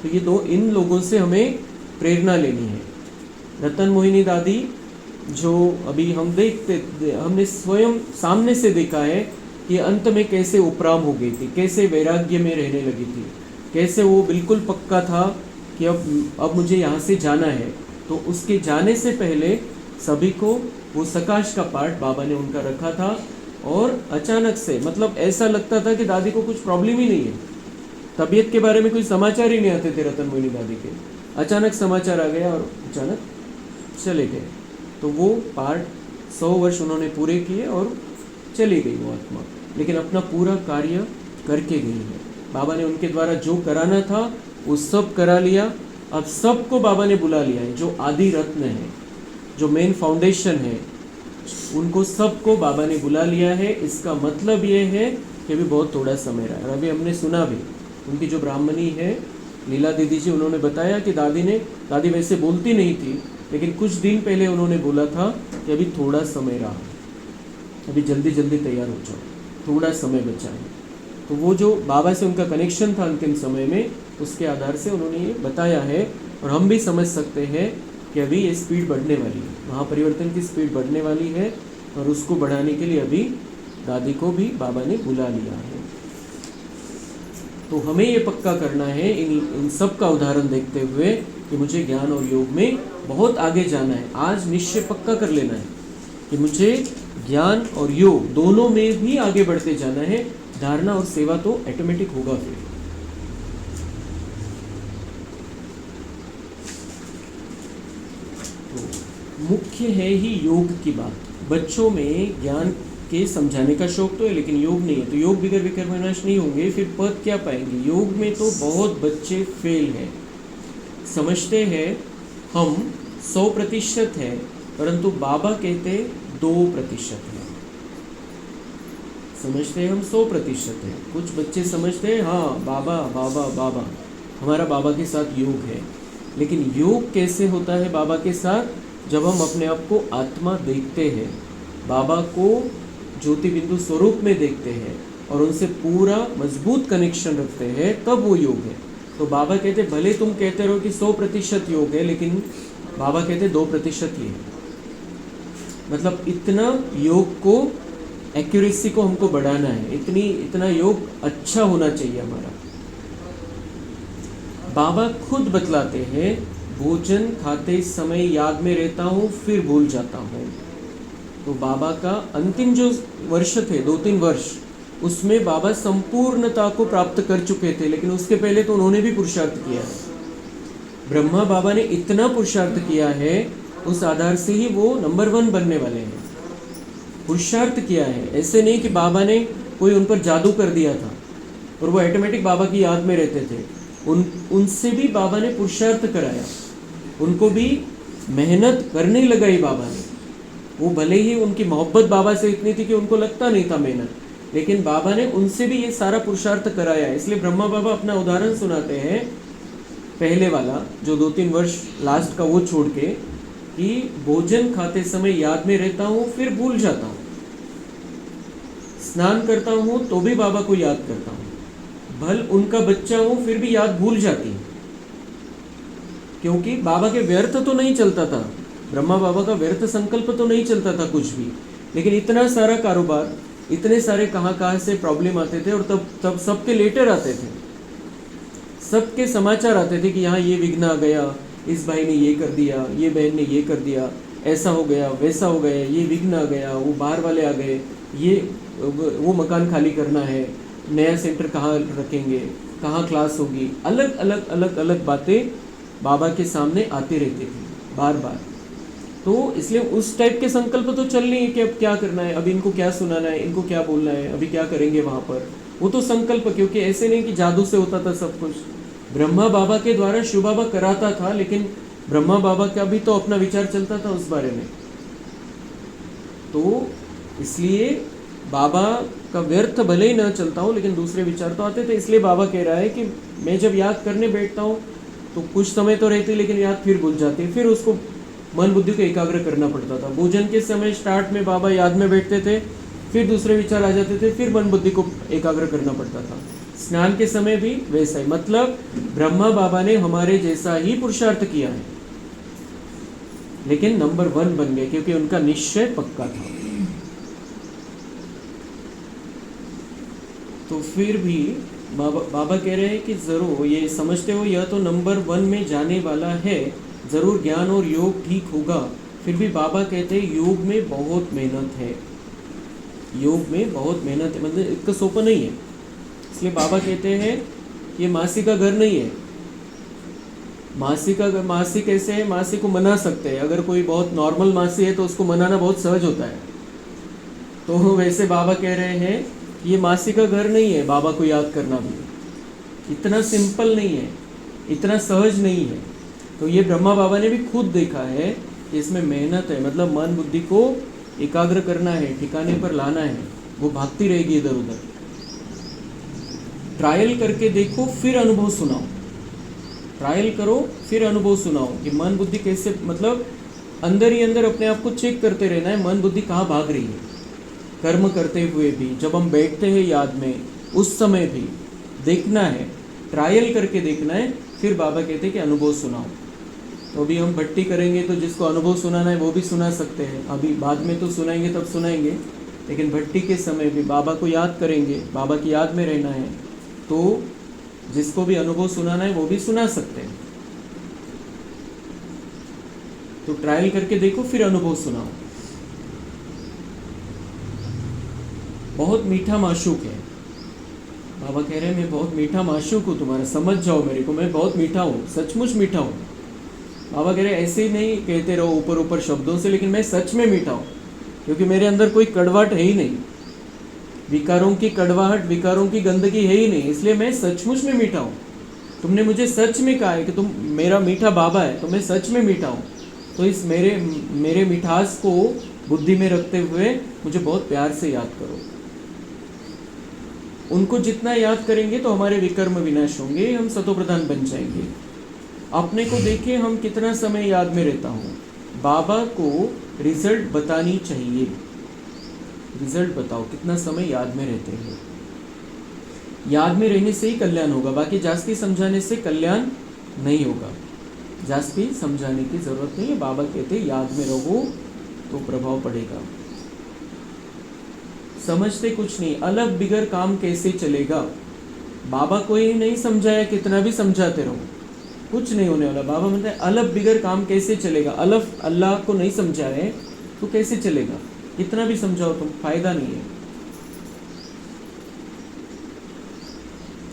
तो ये इन लोगों से हमें प्रेरणा लेनी है। रतन मोहिनी दादी जो अभी हमने स्वयं सामने से देखा है कि अंत में कैसे उपराम हो गई थी, कैसे वैराग्य में रहने लगी थी, कैसे वो बिल्कुल पक्का था कि अब मुझे यहाँ से जाना है। तो उसके जाने से पहले सभी को वो सकाश का पार्ट बाबा ने उनका रखा था और अचानक से मतलब ऐसा लगता था कि दादी को कुछ प्रॉब्लम ही नहीं है, तबीयत के बारे में कोई समाचार ही नहीं आते थे रतन मोहिनी दादी के। अचानक समाचार आ गया और अचानक चले गए। तो वो पार्ट 100 वर्ष उन्होंने पूरे किए और चली गई वो आत्मा, लेकिन अपना पूरा कार्य करके गई है। बाबा ने उनके द्वारा जो कराना था वो सब करा लिया। अब सबको बाबा ने बुला लिया है, जो आदि रत्न है, जो मेन फाउंडेशन है, उनको सबको बाबा ने बुला लिया है। इसका मतलब ये है कि अभी बहुत थोड़ा समय रहा है। और अभी हमने सुना भी, उनकी जो ब्राह्मणी है लीला दीदी जी, उन्होंने बताया कि दादी वैसे बोलती नहीं थी, लेकिन कुछ दिन पहले उन्होंने बोला था कि अभी थोड़ा समय रहा, अभी जल्दी जल्दी तैयार हो जाओ, थोड़ा समय बचा है। तो वो जो बाबा से उनका कनेक्शन था अंतिम समय में, उसके आधार से उन्होंने ये बताया है। और हम भी समझ सकते हैं कि अभी ये स्पीड बढ़ने वाली है, महापरिवर्तन की स्पीड बढ़ने वाली है और उसको बढ़ाने के लिए अभी दादी को भी बाबा ने बुला लिया है। तो हमें ये पक्का करना है इन सब का उदाहरण देखते हुए कि मुझे ज्ञान और योग में बहुत आगे जाना है। आज निश्चय पक्का कर लेना है कि मुझे ज्ञान और योग दोनों में भी आगे बढ़ते जाना है। धारणा और सेवा तो ऑटोमेटिक होगा। फिर तो मुख्य है ही योग की बात। बच्चों में ज्ञान के समझाने का शौक तो है, लेकिन योग नहीं है, तो योग बिगर विकर्म विनाश नहीं होंगे, फिर पद क्या पाएंगे। योग में तो बहुत बच्चे फेल हैं, समझते हैं हम 100% है, परंतु बाबा कहते 2% है। समझते हैं हम 100% है, कुछ बच्चे समझते हैं हाँ बाबा बाबा बाबा, हमारा बाबा के साथ योग है। लेकिन योग कैसे होता है बाबा के साथ? जब हम अपने आप को आत्मा देखते हैं, बाबा को ज्योति बिंदु स्वरूप में देखते हैं और उनसे पूरा मजबूत कनेक्शन रखते हैं, तब वो योग है। तो बाबा कहते भले तुम कहते रहो कि 100% योग है, लेकिन बाबा कहते 2% ही है। मतलब इतना योग को, एक्यूरेसी को हमको बढ़ाना है, इतना योग अच्छा होना चाहिए हमारा। बाबा खुद बतलाते हैं, भोजन खाते समय याद में रहता हूँ फिर भूल जाता हूँ। तो बाबा का अंतिम जो वर्ष थे 2-3 वर्ष, उसमें बाबा संपूर्णता को प्राप्त कर चुके थे, लेकिन उसके पहले तो उन्होंने भी पुरुषार्थ किया है। ब्रह्मा बाबा ने इतना पुरुषार्थ किया है, उस आधार से ही वो नंबर 1 बनने वाले हैं। पुरुषार्थ किया है, ऐसे नहीं कि बाबा ने कोई उन पर जादू कर दिया था और वो ऑटोमेटिक बाबा की याद में रहते थे। उनसे भी बाबा ने पुरुषार्थ कराया, उनको भी मेहनत करने लगाई बाबा ने। वो भले ही उनकी मोहब्बत बाबा से इतनी थी कि उनको लगता नहीं था मेहनत, लेकिन बाबा ने उनसे भी ये सारा पुरुषार्थ कराया। इसलिए ब्रह्मा बाबा अपना उदाहरण सुनाते हैं, पहले वाला जो 2-3 वर्ष लास्ट का वो छोड़ के, कि भोजन खाते समय याद में रहता हूँ फिर भूल जाता हूँ, स्नान करता हूँ तो भी बाबा को याद करता हूँ, भल उनका बच्चा हूँ फिर भी याद भूल जाती है। क्योंकि बाबा के व्यर्थ तो नहीं चलता था, ब्रह्मा बाबा का व्यर्थ संकल्प तो नहीं चलता था कुछ भी, लेकिन इतना सारा कारोबार, इतने सारे कहाँ से प्रॉब्लम आते थे और तब सबके लेटर आते थे, सबके समाचार आते थे कि यहाँ ये विघ्न आ गया, इस भाई ने ये कर दिया, ये बहन ने ये कर दिया, ऐसा हो गया वैसा हो गया, ये विघ्न आ गया, वो बाहर वाले आ गए, ये वो मकान खाली करना है, नया सेंटर कहाँ रखेंगे, कहाँ क्लास होगी। अलग अलग बातें बाबा के सामने आती रहती थी बार बार। तो इसलिए उस टाइप के संकल्प तो चल नहीं है कि अब क्या करना है, अब इनको क्या सुनाना है, इनको क्या बोलना है, अभी क्या करेंगे वहाँ पर। वो तो संकल्प, क्योंकि ऐसे नहीं कि जादू से होता था सब कुछ। ब्रह्मा बाबा के द्वारा शिव बाबा कराता था, लेकिन ब्रह्मा बाबा का भी तो अपना विचार चलता था उस बारे में। तो इसलिए बाबा का व्यर्थ भले ही न चलता हो, लेकिन दूसरे विचार तो आते थे। इसलिए बाबा कह रहा है कि मैं जब याद करने बैठता हूँ तो कुछ समय तो रहती, लेकिन याद फिर भूल जाती, फिर उसको मन बुद्धि को एकाग्र करना पड़ता था। भोजन के समय स्टार्ट में बाबा याद में बैठते थे, फिर दूसरे विचार आ जाते थे, फिर मन बुद्धि को एकाग्र करना पड़ता था। स्नान के समय भी वैसा ही, मतलब ब्रह्मा बाबा ने हमारे जैसा ही पुरुषार्थ किया है, लेकिन नंबर 1 बन गए क्योंकि उनका निश्चय पक्का था। तो फिर भी बाबा कह रहे हैं कि ज़रूर ये समझते हो, यह तो नंबर 1 में जाने वाला है, ज़रूर ज्ञान और योग ठीक होगा। फिर भी बाबा कहते हैं योग में बहुत मेहनत है, योग में बहुत मेहनत है, मतलब इतना सोपा नहीं है। इसलिए बाबा कहते हैं ये मासी का घर नहीं है। मासी कैसे है, मासी को मना सकते हैं, अगर कोई बहुत नॉर्मल मासी है तो उसको मनाना बहुत सहज होता है। तो वैसे बाबा कह रहे हैं ये मासी का घर नहीं है, बाबा को याद करना भी इतना सिंपल नहीं है, इतना सहज नहीं है। तो ये ब्रह्मा बाबा ने भी खुद देखा है कि इसमें मेहनत है, मतलब मन बुद्धि को एकाग्र करना है, ठिकाने पर लाना है, वो भागती रहेगी इधर उधर। ट्रायल करके देखो फिर अनुभव सुनाओ, ट्रायल करो फिर अनुभव सुनाओ कि मन बुद्धि कैसे, मतलब अंदर ही अंदर अपने आप को चेक करते रहना है, मन बुद्धि कहाँ भाग रही है। कर्म करते हुए भी, जब हम बैठते हैं याद में, उस समय भी देखना है, ट्रायल करके देखना है। फिर बाबा कहते हैं कि अनुभव सुनाओ। तो अभी हम भट्टी करेंगे तो जिसको अनुभव सुनाना है वो भी सुना सकते हैं, अभी बाद में तो सुनाएंगे तब सुनाएंगे, लेकिन भट्टी के समय भी बाबा को याद करेंगे, बाबा की याद में रहना है, तो जिसको भी अनुभव सुनाना है वो भी सुना सकते हैं। तो ट्रायल करके देखो फिर अनुभव सुनाओ। बहुत मीठा माशूक है, बाबा कह रहे हैं मैं बहुत मीठा माशूक हूँ तुम्हारा, समझ जाओ मेरे को, मैं बहुत मीठा हूँ, सचमुच मीठा हूँ। बाबा कह रहे हैं ऐसे ही नहीं कहते रहो ऊपर ऊपर शब्दों से, लेकिन मैं सच में मीठा हूँ, क्योंकि मेरे अंदर कोई कड़वाहट है ही नहीं, विकारों की कड़वाहट, विकारों की गंदगी है ही नहीं, इसलिए मैं सचमुच में मीठा हूँ। तुमने मुझे सच में कहा है कि तुम मेरा मीठा बाबा है, तो मैं सच में मीठा हूँ। तो इस मेरे मिठास को बुद्धि में रखते हुए मुझे बहुत प्यार से याद करो। उनको जितना याद करेंगे तो हमारे विकर्म विनाश होंगे, हम सतोप्रधान बन जाएंगे। अपने को देखिए हम कितना समय याद में रहता हूँ। बाबा को रिजल्ट बतानी चाहिए, रिजल्ट बताओ कितना समय याद में रहते हैं। याद में रहने से ही कल्याण होगा, बाकी जास्ती समझाने से कल्याण नहीं होगा, जास्ती समझाने की जरूरत नहीं है। बाबा कहते याद में रहो तो प्रभाव पड़ेगा। समझते कुछ नहीं, अलग बिगर काम कैसे चलेगा। बाबा को ही नहीं समझाया, कितना भी समझाते रहो कुछ नहीं होने वाला। बाबा बोलते हैं अलग बिगर काम कैसे चलेगा। अलग अल्लाह को नहीं समझाए तो कैसे चलेगा, कितना भी समझाओ तुम, फायदा नहीं है।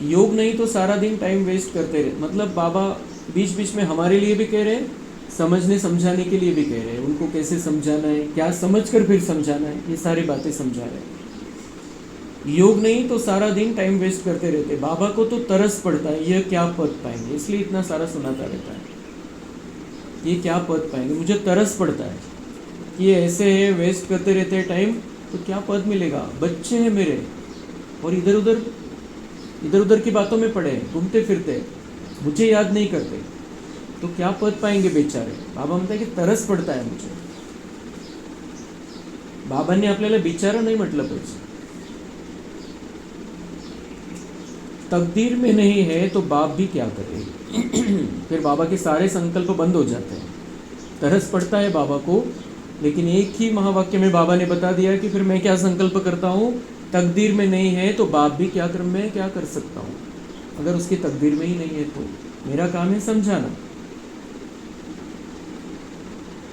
योग नहीं तो सारा दिन टाइम वेस्ट करते रहे, मतलब बाबा बीच बीच में हमारे लिए भी कह रहे हैं, समझने समझाने के लिए भी कह रहे हैं, उनको कैसे समझाना है, क्या समझकर फिर समझाना है, ये सारी बातें समझा रहे हैं। योग नहीं तो सारा दिन टाइम वेस्ट करते रहते। बाबा को तो तरस पड़ता है, ये क्या पद पाएंगे, इसलिए इतना सारा सुनाता रहता है, ये क्या पद पाएंगे। मुझे तरस पड़ता है कि ये ऐसे है, वेस्ट करते रहते हैं टाइम, तो क्या पद मिलेगा। बच्चे हैं मेरे और इधर उधर की बातों में पड़े, घूमते फिरते, मुझे याद नहीं करते, तो क्या पद पाएंगे बेचारे। बाबा म्हणते की तरस पड़ता है मुझे। बाबांनी आपल्याला बिचारा नहीं म्हटलं पाहिजे। तकदीर में नहीं है तो बाप भी क्या करे। फिर बाबा के सारे संकल्प बंद हो जाते हैं। तरस पड़ता है बाबा को, लेकिन एक ही महावाक्य में बाबा ने बता दिया कि फिर मैं क्या संकल्प करता हूँ। तकदीर में नहीं है तो बाप भी क्या कर, मैं क्या कर सकता हूँ। अगर उसकी तकदीर में ही नहीं है तो मेरा काम है समझाना।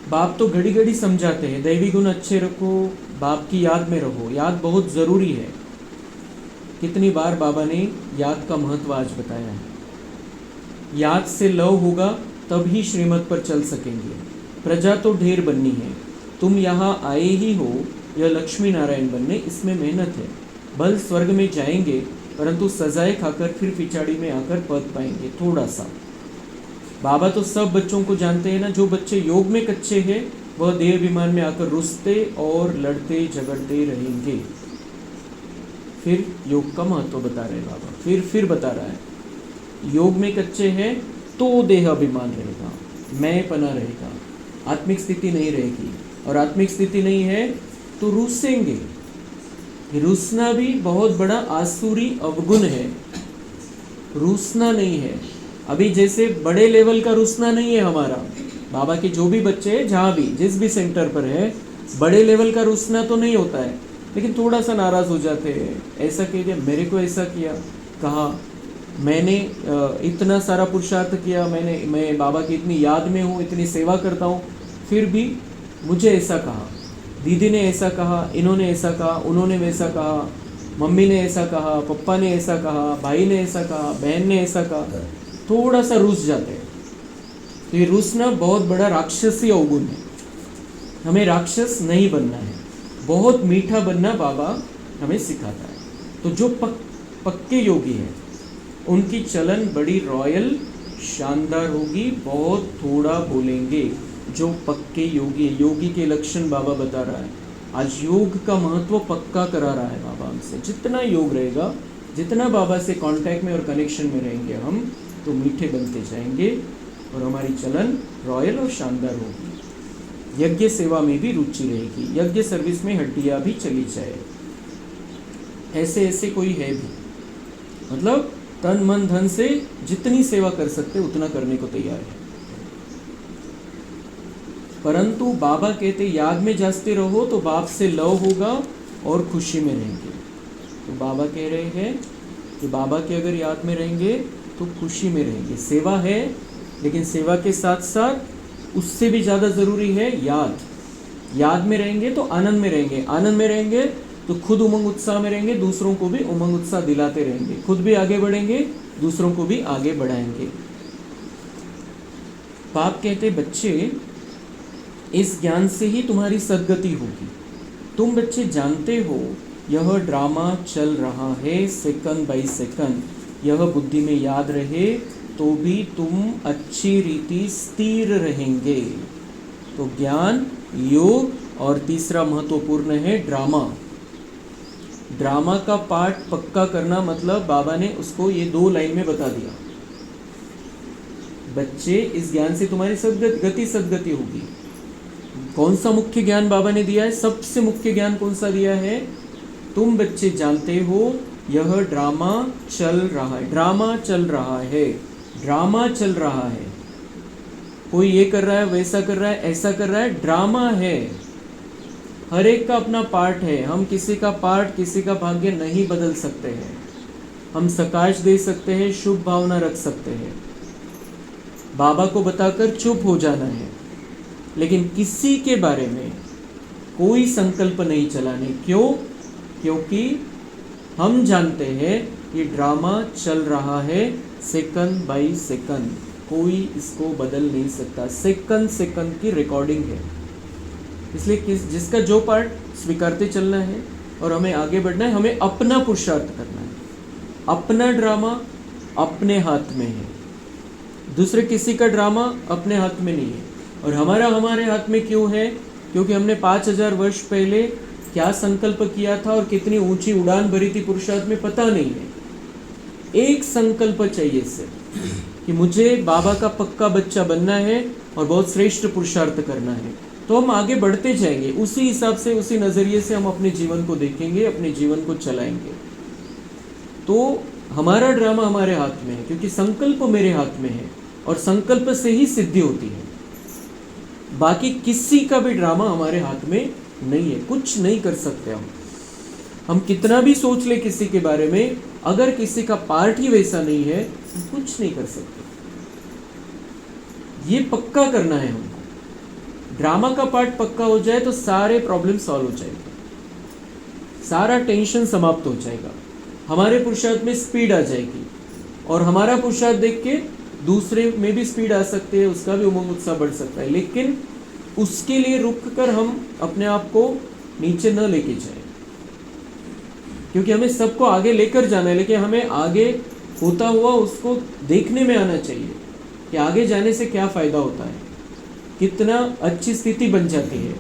बाप तो घड़ी घड़ी समझाते हैं, दैवी गुण अच्छे रखो, बाप की याद में रहो, याद बहुत ज़रूरी है। कितनी बार बाबा ने याद का महत्व आज बताया है। याद से लव होगा तब ही श्रीमत पर चल सकेंगे। प्रजा तो ढेर बननी है, तुम यहाँ आए ही हो यह लक्ष्मी नारायण बनने, इसमें मेहनत है। बल स्वर्ग में जाएंगे, परंतु सजाएं खाकर फिर पिछाड़ी में आकर पद पाएंगे। थोड़ा सा बाबा तो सब बच्चों को जानते हैं ना, जो बच्चे योग में कच्चे हैं वह देह अभिमान में आकर रुसते और लड़ते झगड़ते रहेंगे। फिर योग का महत्व बता रहे हैं बाबा, फिर बता रहा है, योग में कच्चे हैं तो देह अभिमान रहेगा, मैं पना रहेगा, आत्मिक स्थिति नहीं रहेगी, और आत्मिक स्थिति नहीं है तो रूसेंगे। रूसना भी बहुत बड़ा आसुरी अवगुण है, रूसना नहीं है। अभी जैसे बड़े लेवल का रूसना नहीं है हमारा, बाबा के जो भी बच्चे हैं जहाँ भी जिस भी सेंटर पर है, बड़े लेवल का रूसना तो नहीं होता है, लेकिन थोड़ा सा नाराज़ हो जाते हैं। ऐसा कह दिया, मेरे को ऐसा किया, कहा मैंने इतना सारा पुरुषार्थ किया, मैं बाबा की इतनी याद में हूँ, इतनी सेवा करता हूँ, फिर भी मुझे ऐसा कहा, दीदी ने ऐसा कहा, इन्होंने ऐसा कहा, उन्होंने वैसा कहा, मम्मी ने ऐसा कहा, पप्पा ने ऐसा कहा, भाई ने ऐसा कहा, बहन ने ऐसा कहा, थोड़ा सा रूस जाते हैं। तो ये रूसना बहुत बड़ा राक्षसी अवगुण है, हमें राक्षस नहीं बनना है, बहुत मीठा बनना बाबा हमें सिखाता है। तो जो पक्के योगी हैं उनकी चलन बड़ी रॉयल शानदार होगी, बहुत थोड़ा बोलेंगे। जो पक्के योगी, योगी के लक्षण बाबा बता रहा है। आज योग का महत्व पक्का करा रहा है बाबा हमसे। जितना योग रहेगा, जितना बाबा से कांटेक्ट में और कनेक्शन में रहेंगे हम, तो मीठे बनते जाएंगे और हमारी चलन रॉयल और शानदार होगी। यज्ञ सेवा में भी रुचि रहेगी, यज्ञ सर्विस में हड्डियाँ भी चली जाए। ऐसे ऐसे कोई है भी, मतलब तन मन धन से जितनी सेवा कर सकते उतना करने को तैयार है। परंतु बाबा कहते याद में जाते रहो तो बाप से लव होगा और खुशी में रहेंगे। तो बाबा कह रहे हैं कि बाबा के अगर याद में रहेंगे तो खुशी में रहेंगे। सेवा है, लेकिन सेवा के साथ साथ उससे भी ज़्यादा ज़रूरी है याद। याद में रहेंगे तो आनंद में रहेंगे, आनंद में रहेंगे तो खुद उमंग उत्साह में रहेंगे, दूसरों को भी उमंग उत्साह दिलाते रहेंगे, खुद भी आगे बढ़ेंगे, दूसरों को भी आगे बढ़ाएंगे। बाप कहते बच्चे इस ज्ञान से ही तुम्हारी सद्गति होगी। तुम बच्चे जानते हो यह ड्रामा चल रहा है सेकंड बाय सेकंड, यह बुद्धि में याद रहे तो भी तुम अच्छी रीति स्थिर रहेंगे। तो ज्ञान, योग और तीसरा महत्वपूर्ण है ड्रामा। ड्रामा का पार्ट पक्का करना, मतलब बाबा ने उसको ये 2 लाइन में बता दिया। बच्चे इस ज्ञान से तुम्हारी सद्गति होगी। कौन सा मुख्य ज्ञान बाबा ने दिया है? सबसे मुख्य ज्ञान कौन सा दिया है? तुम बच्चे जानते हो यह ड्रामा चल रहा है, ड्रामा चल रहा है, ड्रामा चल रहा है। कोई ये कर रहा है, वैसा कर रहा है, ऐसा कर रहा है, ड्रामा है। हर एक का अपना पार्ट है। हम किसी का पार्ट, किसी का भाग्य नहीं बदल सकते हैं। हम सकाश दे सकते हैं, शुभ भावना रख सकते हैं, बाबा को बताकर चुप हो जाना है, लेकिन किसी के बारे में कोई संकल्प नहीं चलाने। क्यों? क्योंकि हम जानते हैं ये ड्रामा चल रहा है सेकंड बाय सेकंड, कोई इसको बदल नहीं सकता। सेकंड सेकंड की रिकॉर्डिंग है, इसलिए जिसका जो पार्ट स्वीकारते चलना है और हमें आगे बढ़ना है। हमें अपना पुरुषार्थ करना है, अपना ड्रामा अपने हाथ में है, दूसरे किसी का ड्रामा अपने हाथ में नहीं है। और हमारा हमारे हाथ में क्यों है? क्योंकि हमने 5000 वर्ष पहले क्या संकल्प किया था और कितनी ऊंची उड़ान भरी थी पुरुषार्थ में, पता नहीं है। एक संकल्प चाहिए सिर्फ कि मुझे बाबा का पक्का बच्चा बनना है और बहुत श्रेष्ठ पुरुषार्थ करना है। तो हम आगे बढ़ते जाएंगे, उसी हिसाब से, उसी नज़रिए से हम अपने जीवन को देखेंगे, अपने जीवन को चलाएंगे। तो हमारा ड्रामा हमारे हाथ में है, क्योंकि संकल्प मेरे हाथ में है और संकल्प से ही सिद्धि होती है। बाकी किसी का भी ड्रामा हमारे हाथ में नहीं है, कुछ नहीं कर सकते हम कितना भी सोच ले किसी के बारे में, अगर किसी का पार्ट ही वैसा नहीं है तो कुछ नहीं कर सकते। ये पक्का करना है हमको। ड्रामा का पार्ट पक्का हो जाए तो सारे प्रॉब्लम सॉल्व हो जाएगा, सारा टेंशन समाप्त हो जाएगा, हमारे पुरुषार्थ में स्पीड आ जाएगी और हमारा पुरुषार्थ देख के दूसरे में भी स्पीड आ सकती है, उसका भी उमंग उत्साह बढ़ सकता है। लेकिन उसके लिए रुक कर हम अपने आप को नीचे न लेके जाए, क्योंकि हमें सबको आगे लेकर जाना है, लेकिन हमें आगे होता हुआ उसको देखने में आना चाहिए कि आगे जाने से क्या फ़ायदा होता है, कितना अच्छी स्थिति बन जाती है।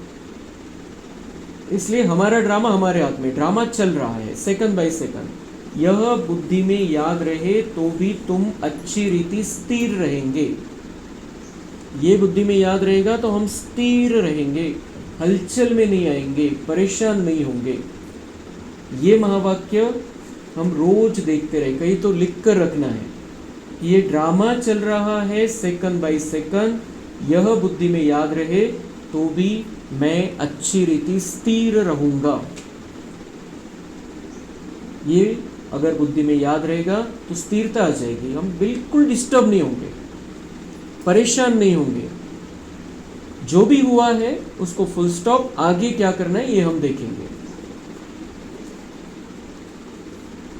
इसलिए हमारा ड्रामा हमारे हाथ में, ड्रामा चल रहा है सेकंड बाय सेकंड। यह बुद्धि में याद रहे तो भी तुम अच्छी रीति स्थिर रहेंगे। ये बुद्धि में याद रहेगा तो हम स्थिर रहेंगे, हलचल में नहीं आएंगे, परेशान नहीं होंगे। ये महावाक्य हम रोज देखते रहे, कहीं तो लिख कर रखना है। ये ड्रामा चल रहा है सेकंड बाय सेकंड, यह बुद्धि में याद रहे तो भी मैं अच्छी रीति स्थिर रहूंगा। ये अगर बुद्धि में याद रहेगा तो स्थिरता आ जाएगी, हम बिल्कुल डिस्टर्ब नहीं होंगे, परेशान नहीं होंगे। जो भी हुआ है उसको फुल स्टॉप, आगे क्या करना है ये हम देखेंगे।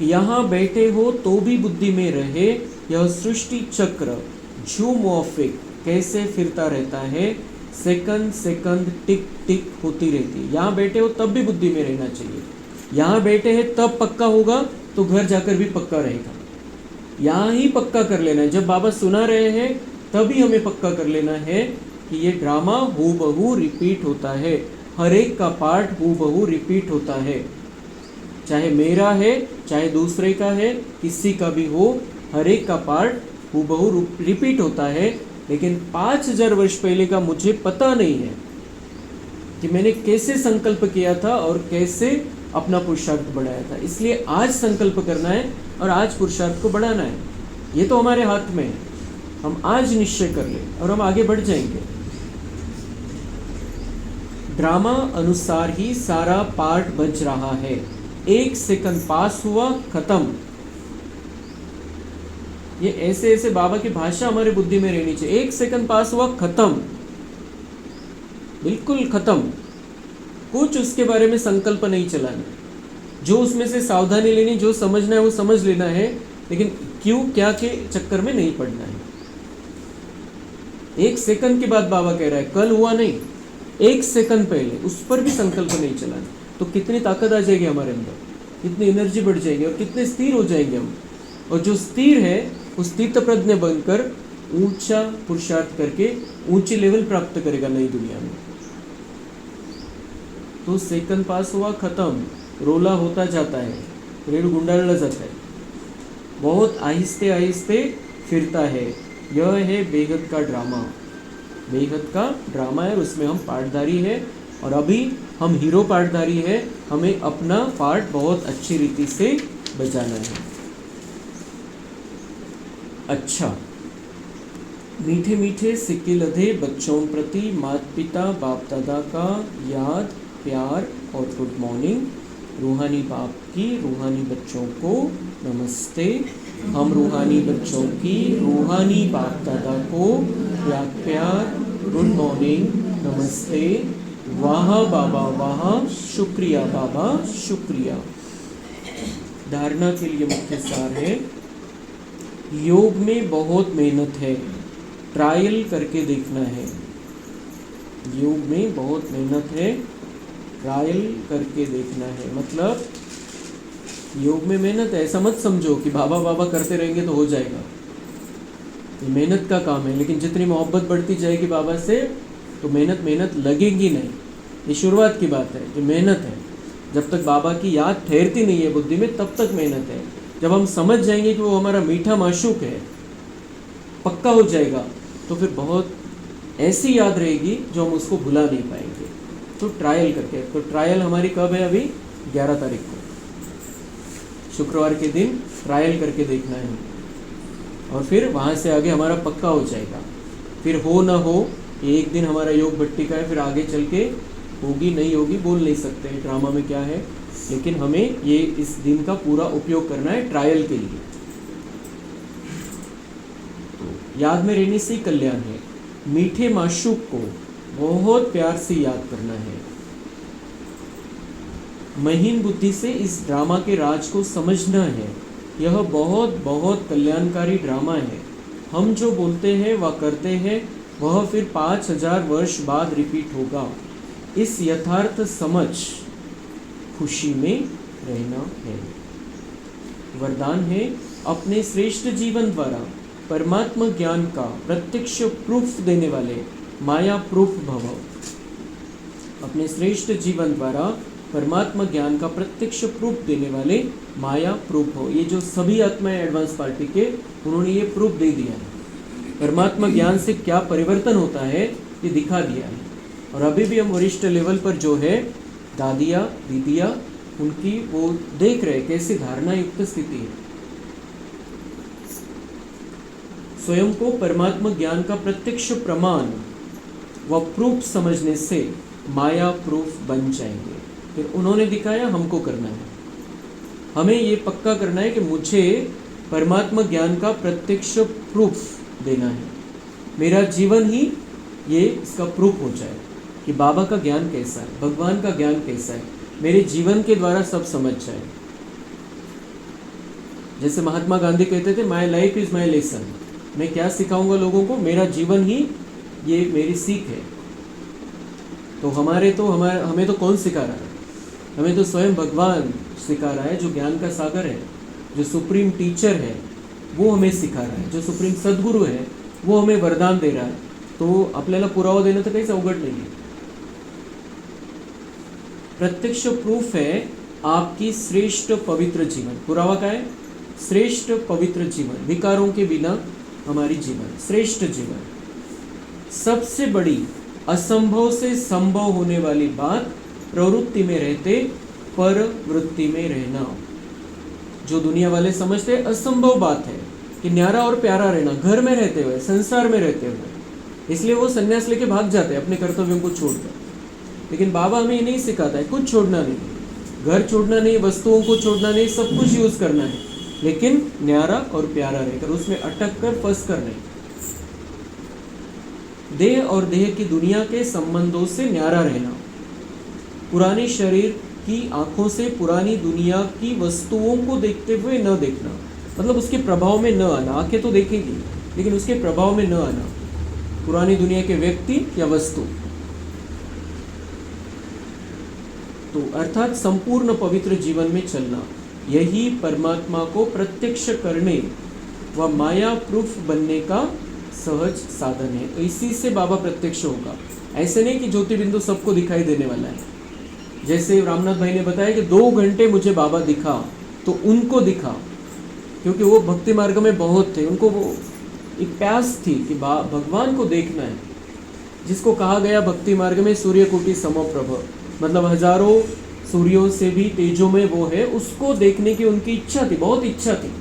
यहां बैठे हो तो भी बुद्धि में रहे, यह सृष्टि चक्र झूमोफिक कैसे फिरता रहता है, सेकंड सेकंड टिक टिक होती रहती है। यहाँ बैठे हो तब भी बुद्धि में रहना चाहिए। यहाँ बैठे हैं तब पक्का होगा तो घर जाकर भी पक्का रहेगा। यहाँ ही पक्का कर लेना है, जब बाबा सुना रहे हैं तभी हमें पक्का कर लेना है कि ये ड्रामा हूबहू रिपीट होता है, हर एक का पार्ट हूबहू रिपीट होता है, चाहे मेरा है चाहे दूसरे का है, किसी का भी हो, हर एक का पार्ट हूबहू रिपीट होता है। लेकिन 5000 वर्ष पहले का मुझे पता नहीं है कि मैंने कैसे संकल्प किया था और कैसे अपना पुरुषार्थ बढ़ाया था। इसलिए आज संकल्प करना है और आज पुरुषार्थ को बढ़ाना है। ये तो हमारे हाथ में है, हम आज निश्चय कर लें और हम आगे बढ़ जाएंगे। ड्रामा अनुसार ही सारा पार्ट बज रहा है। 1 सेकंड पास हुआ, खत्म। ये ऐसे ऐसे बाबा की भाषा हमारी बुद्धि में रहनी चाहिए। 1 सेकंड पास हुआ, खत्म, बिल्कुल खत्म। कुछ उसके बारे में संकल्प नहीं चलाना, जो उसमें से सावधानी लेनी, जो समझना है वो समझ लेना है, लेकिन क्यों क्या के चक्कर में नहीं पड़ना है। 1 सेकंड के बाद बाबा कह रहा है, कल हुआ नहीं, 1 सेकंड पहले उस पर भी संकल्प नहीं चलाना। तो कितनी ताकत आ जाएगी हमारे अंदर, कितनी एनर्जी बढ़ जाएगी और कितने स्थिर हो जाएंगे हम। और जो स्थिर है वो स्थितप्रज्ञ बनकर ऊंचा पुरुषार्थ करके ऊंची लेवल प्राप्त करेगा नई दुनिया में। तो सेकंड पास हुआ, खत्म, रोला होता जाता है, रेड गुंडाला जाता है, बहुत आहिस्ते आहिस्ते फिरता है। यह है बेहद का ड्रामा, बेहद का ड्रामा है, उसमें हम पार्टधारी है और अभी हम हीरो पार्टधारी है। हमें अपना पार्ट बहुत अच्छी रीति से बजाना है। अच्छा, मीठे मीठे सिक्के लधे बच्चों प्रति माता पिता बाप दादा का याद प्यार और गुड मॉर्निंग। रूहानी बाप की रूहानी बच्चों को नमस्ते। हम रूहानी बच्चों की रूहानी बाप दादा को प्यार गुड मॉर्निंग नमस्ते। वाह बाबा वाह, शुक्रिया बाबा शुक्रिया। धारणा के लिए मुख्य सार है, योग में बहुत मेहनत है, ट्रायल करके देखना है। योग में बहुत मेहनत है, ट्रायल करके देखना है। मतलब योग में मेहनत है, ऐसा मत समझो कि बाबा बाबा करते रहेंगे तो हो जाएगा। ये मेहनत का काम है, लेकिन जितनी मोहब्बत बढ़ती जाएगी बाबा से तो मेहनत लगेगी नहीं। ये शुरुआत की बात है कि मेहनत है। जब तक बाबा की याद ठहरती नहीं है बुद्धि में तब तक मेहनत है। जब हम समझ जाएंगे कि वो हमारा मीठा माशूक है, पक्का हो जाएगा, तो फिर बहुत ऐसी याद रहेगी जो हम उसको भुला नहीं पाएंगे। तो ट्रायल करके, तो ट्रायल हमारी कब है? अभी 11 तारीख को, शुक्रवार के दिन ट्रायल करके देखना है और फिर वहाँ से आगे हमारा पक्का हो जाएगा। फिर हो ना हो, एक दिन हमारा योग भट्टी का है, फिर आगे चल के होगी नहीं होगी बोल नहीं सकते ड्रामा में क्या है, लेकिन हमें ये इस दिन का पूरा उपयोग करना है ट्रायल के लिए। तो याद में रहने से ही कल्याण है। मीठे माशूक को बहुत प्यार से याद करना है। महीन बुद्धि से इस ड्रामा के राज को समझना है। यह बहुत बहुत कल्याणकारी ड्रामा है। हम जो बोलते हैं वह करते हैं, वह फिर 5000 वर्ष बाद रिपीट होगा। इस यथार्थ समझ खुशी में रहना है। वरदान है, अपने श्रेष्ठ जीवन द्वारा परमात्मा ज्ञान का प्रत्यक्ष प्रूफ देने वाले माया प्रूफ भव। अपने श्रेष्ठ जीवन द्वारा परमात्मा ज्ञान का प्रत्यक्ष प्रूफ देने वाले माया प्रूफ हो। ये जो सभी आत्माएं एडवांस पार्टी के, उन्होंने ये प्रूफ दे दिया है। परमात्मा ज्ञान से क्या परिवर्तन होता है ये दिखा दिया है। और अभी भी हम वरिष्ठ लेवल पर जो है दादिया दीदिया, उनकी वो देख रहे कैसी धारणा युक्त स्थिति है। स्वयं को परमात्मा ज्ञान का प्रत्यक्ष प्रमाण व प्रूफ समझने से माया प्रूफ बन जाएंगे। फिर उन्होंने दिखाया, हमको करना है। हमें ये पक्का करना है कि मुझे परमात्मा ज्ञान का प्रत्यक्ष प्रूफ देना है। मेरा जीवन ही ये इसका प्रूफ हो जाए कि बाबा का ज्ञान कैसा है, भगवान का ज्ञान कैसा है, मेरे जीवन के द्वारा सब समझ जाए। जैसे महात्मा गांधी कहते थे, my life is my lesson. मैं क्या सिखाऊंगा लोगों को, मेरा जीवन ही ये मेरी सीख है। तो हमें तो कौन सिखा रहा है? हमें तो स्वयं भगवान सिखा रहा है, जो ज्ञान का सागर है, जो सुप्रीम टीचर है, वो हमें सिखा रहा है। जो सुप्रीम सद्गुरु है, वो हमें वरदान दे रहा है। तो आपल्याला पुरावा देणं तर काहीच अवघड नाही आहे। प्रत्यक्ष प्रूफ है आपकी श्रेष्ठ पवित्र जीवन। पुरावा क्या है? श्रेष्ठ पवित्र जीवन, विकारों के बिना हमारी जीवन, श्रेष्ठ जीवन। सबसे बड़ी असंभव से संभव होने वाली बात प्रवृत्ति में रहते परवृत्ति में रहना। जो दुनिया वाले समझते असंभव बात है कि न्यारा और प्यारा रहना, घर में रहते हुए, संसार में रहते हुए, इसलिए वो संन्यास लेके भाग जाते हैं अपने कर्तव्यों को छोड़कर। लेकिन बाबा हमें ये नहीं सिखाता है, कुछ छोड़ना नहीं, घर छोड़ना नहीं, वस्तुओं को छोड़ना नहीं, सब कुछ यूज करना है, लेकिन न्यारा और प्यारा रहकर, उसमें अटक कर फंस कर नहीं। देह और देह की दुनिया के संबंधों से न्यारा रहना, पुराने शरीर की आंखों से पुरानी दुनिया की वस्तुओं को देखते हुए न देखना, मतलब उसके प्रभाव में न आना। आंखें तो देखेगी लेकिन उसके प्रभाव में न आना, पुरानी दुनिया के व्यक्ति या वस्तु। तो अर्थात संपूर्ण पवित्र जीवन में चलना, यही परमात्मा को प्रत्यक्ष करने व माया प्रूफ बनने का सहज साधन है। तो इसी से बाबा प्रत्यक्ष होगा। ऐसे नहीं कि ज्योति बिंदु सबको दिखाई देने वाला है। जैसे रामनाथ भाई ने बताया कि 2 घंटे मुझे बाबा दिखा, तो उनको दिखा क्योंकि वो भक्ति मार्ग में बहुत थे, उनको वो एक प्यास थी कि भगवान को देखना है। जिसको कहा गया भक्ति मार्ग में सूर्यकोटि समप्रभ, मतलब हजारों सूर्यों से भी तेजों में वो है, उसको देखने की उनकी इच्छा थी, बहुत इच्छा थी।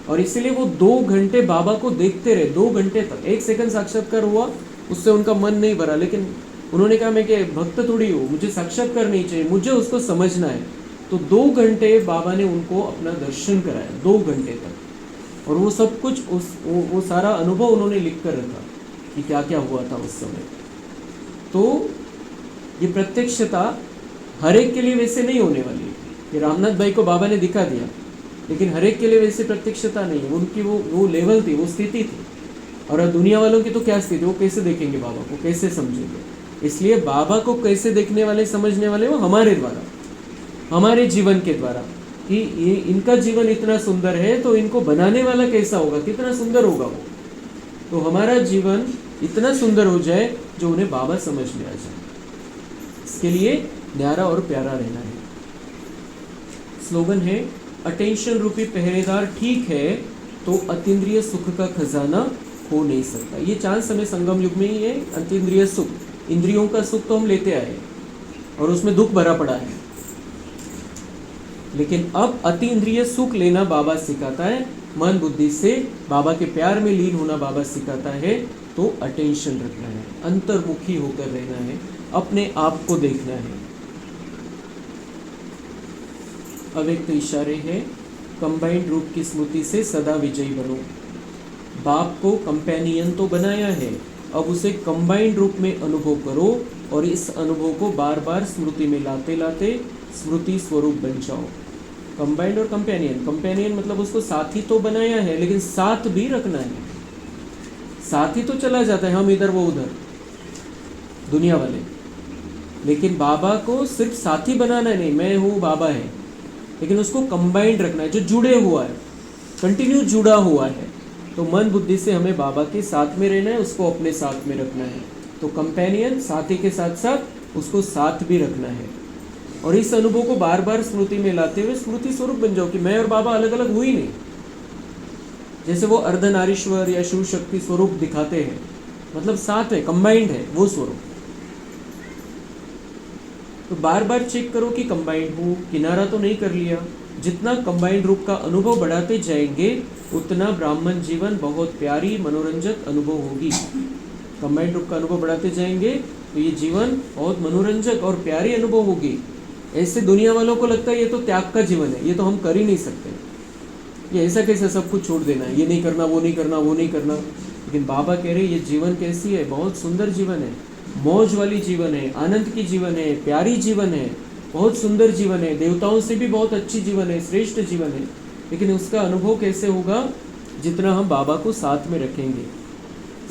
और इसलिए वो 2 घंटे बाबा को देखते रहे, 2 घंटे तक। 1 सेकंड साक्षात्कार हुआ, उससे उनका मन नहीं भरा, लेकिन उन्होंने कहा मैं कि भक्त थोड़ी हूँ, मुझे साक्षात्कार नहीं चाहिए, मुझे उसको समझना है। तो 2 घंटे बाबा ने उनको अपना दर्शन कराया, 2 घंटे तक। और वो सब कुछ वो सारा अनुभव उन्होंने लिख कर रखा कि क्या क्या हुआ था उस समय। तो ये प्रत्यक्षता हर एक के लिए वैसे नहीं होने वाली है। कि रामनाथ भाई को बाबा ने दिखा दिया, लेकिन हर एक के लिए वैसे प्रत्यक्षता नहीं है। उनकी वो लेवल थी, वो स्थिति थी। और दुनिया वालों की तो क्या स्थिति, वो कैसे देखेंगे बाबा को, कैसे समझेंगे? इसलिए बाबा को कैसे देखने वाले, समझने वाले, वो हमारे द्वारा, हमारे जीवन के द्वारा। कि ये इनका जीवन इतना सुंदर है तो इनको बनाने वाला कैसा होगा, कितना सुंदर होगा वो। तो हमारा जीवन इतना सुंदर हो जाए जो उन्हें बाबा समझ में आ जाए। इसके लिए न्यारा और प्यारा रहना है। स्लोगन है, अटेंशन रूपी पहरेदार ठीक है तो अतीन्द्रिय सुख का खजाना हो नहीं सकता। ये चांस हमें संगम युग में ही है। अतीन्द्रिय सुख, इंद्रियों का सुख तो हम लेते आए और उसमें दुख भरा पड़ा है, लेकिन अब अतीन्द्रिय सुख लेना बाबा सिखाता है। मन बुद्धि से बाबा के प्यार में लीन होना बाबा सिखाता है। तो अटेंशन रखना है, अंतर्मुखी होकर रहना है, अपने आप को देखना है। अव्यक्त इशारे हैं, कंबाइंड रूप की स्मृति से सदा विजयी बनो। बाप को कंपेनियन तो बनाया है, अब उसे कंबाइंड रूप में अनुभव करो और इस अनुभव को बार बार स्मृति में लाते लाते स्मृति स्वरूप बन जाओ। कंबाइंड और कंपेनियन, कंपेनियन मतलब उसको साथी तो बनाया है, लेकिन साथ भी रखना है। साथी तो चला जाता है, हम इधर वो उधर, दुनिया वाले। लेकिन बाबा को सिर्फ साथी बनाना नहीं, मैं हूँ बाबा है, लेकिन उसको कंबाइंड रखना है, जो जुड़े हुआ है, कंटिन्यू जुड़ा हुआ है। तो मन बुद्धि से हमें बाबा के साथ में रहना है, उसको अपने साथ में रखना है। तो कंपेनियन साथी के साथ साथ उसको साथ भी रखना है। और इस अनुभव को बार बार स्मृति में लाते हुए स्मृति स्वरूप बन जाओ कि मैं और बाबा अलग अलग हुई नहीं। जैसे वो अर्धनारीश्वर या शिव शक्ति स्वरूप दिखाते हैं, मतलब साथ है, कंबाइंड है वो स्वरूप। तो बार बार चेक करो कि कंबाइंड हूँ, किनारा तो नहीं कर लिया। जितना कंबाइंड रूप का अनुभव बढ़ाते जाएंगे उतना ब्राह्मण जीवन बहुत प्यारी मनोरंजक अनुभव होगी। कंबाइंड रूप का अनुभव बढ़ाते जाएंगे तो ये जीवन बहुत मनोरंजक और प्यारी अनुभव होगी। ऐसे दुनिया वालों को लगता है ये तो त्याग का जीवन है, ये तो हम कर ही नहीं सकते, ये ऐसा कैसे सब कुछ छोड़ देना है, ये नहीं करना, वो नहीं करना, वो नहीं करना। लेकिन बाबा कह रहे ये जीवन कैसी है, बहुत सुंदर जीवन है, मौज वाली जीवन है, आनंद की जीवन है, प्यारी जीवन है, बहुत सुंदर जीवन है, देवताओं से भी बहुत अच्छी जीवन है, श्रेष्ठ जीवन है। लेकिन उसका अनुभव कैसे होगा? जितना हम बाबा को साथ में रखेंगे।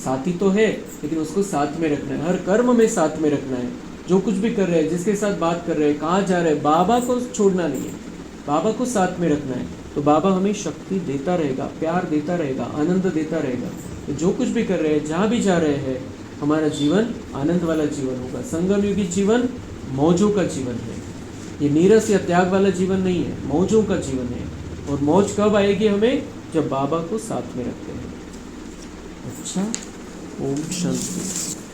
साथी तो है लेकिन उसको साथ में रखना है, हर कर्म में साथ में रखना है। जो कुछ भी कर रहे हैं, जिसके साथ बात कर रहे हैं, कहाँ जा रहे हैं, बाबा को छोड़ना नहीं है, बाबा को साथ में रखना है। तो बाबा हमें शक्ति देता रहेगा, प्यार देता रहेगा, आनंद देता रहेगा। तो जो कुछ भी कर रहे हैं, जहाँ भी जा रहे हैं, हमारा जीवन आनंद वाला जीवन होगा। संगम युगी जीवन मौजों का जीवन है, ये नीरस या त्याग वाला जीवन नहीं है, मौजों का जीवन है। और मौज कब आएगी हमें? जब बाबा को साथ में रखते हैं। अच्छा, ओम शांति।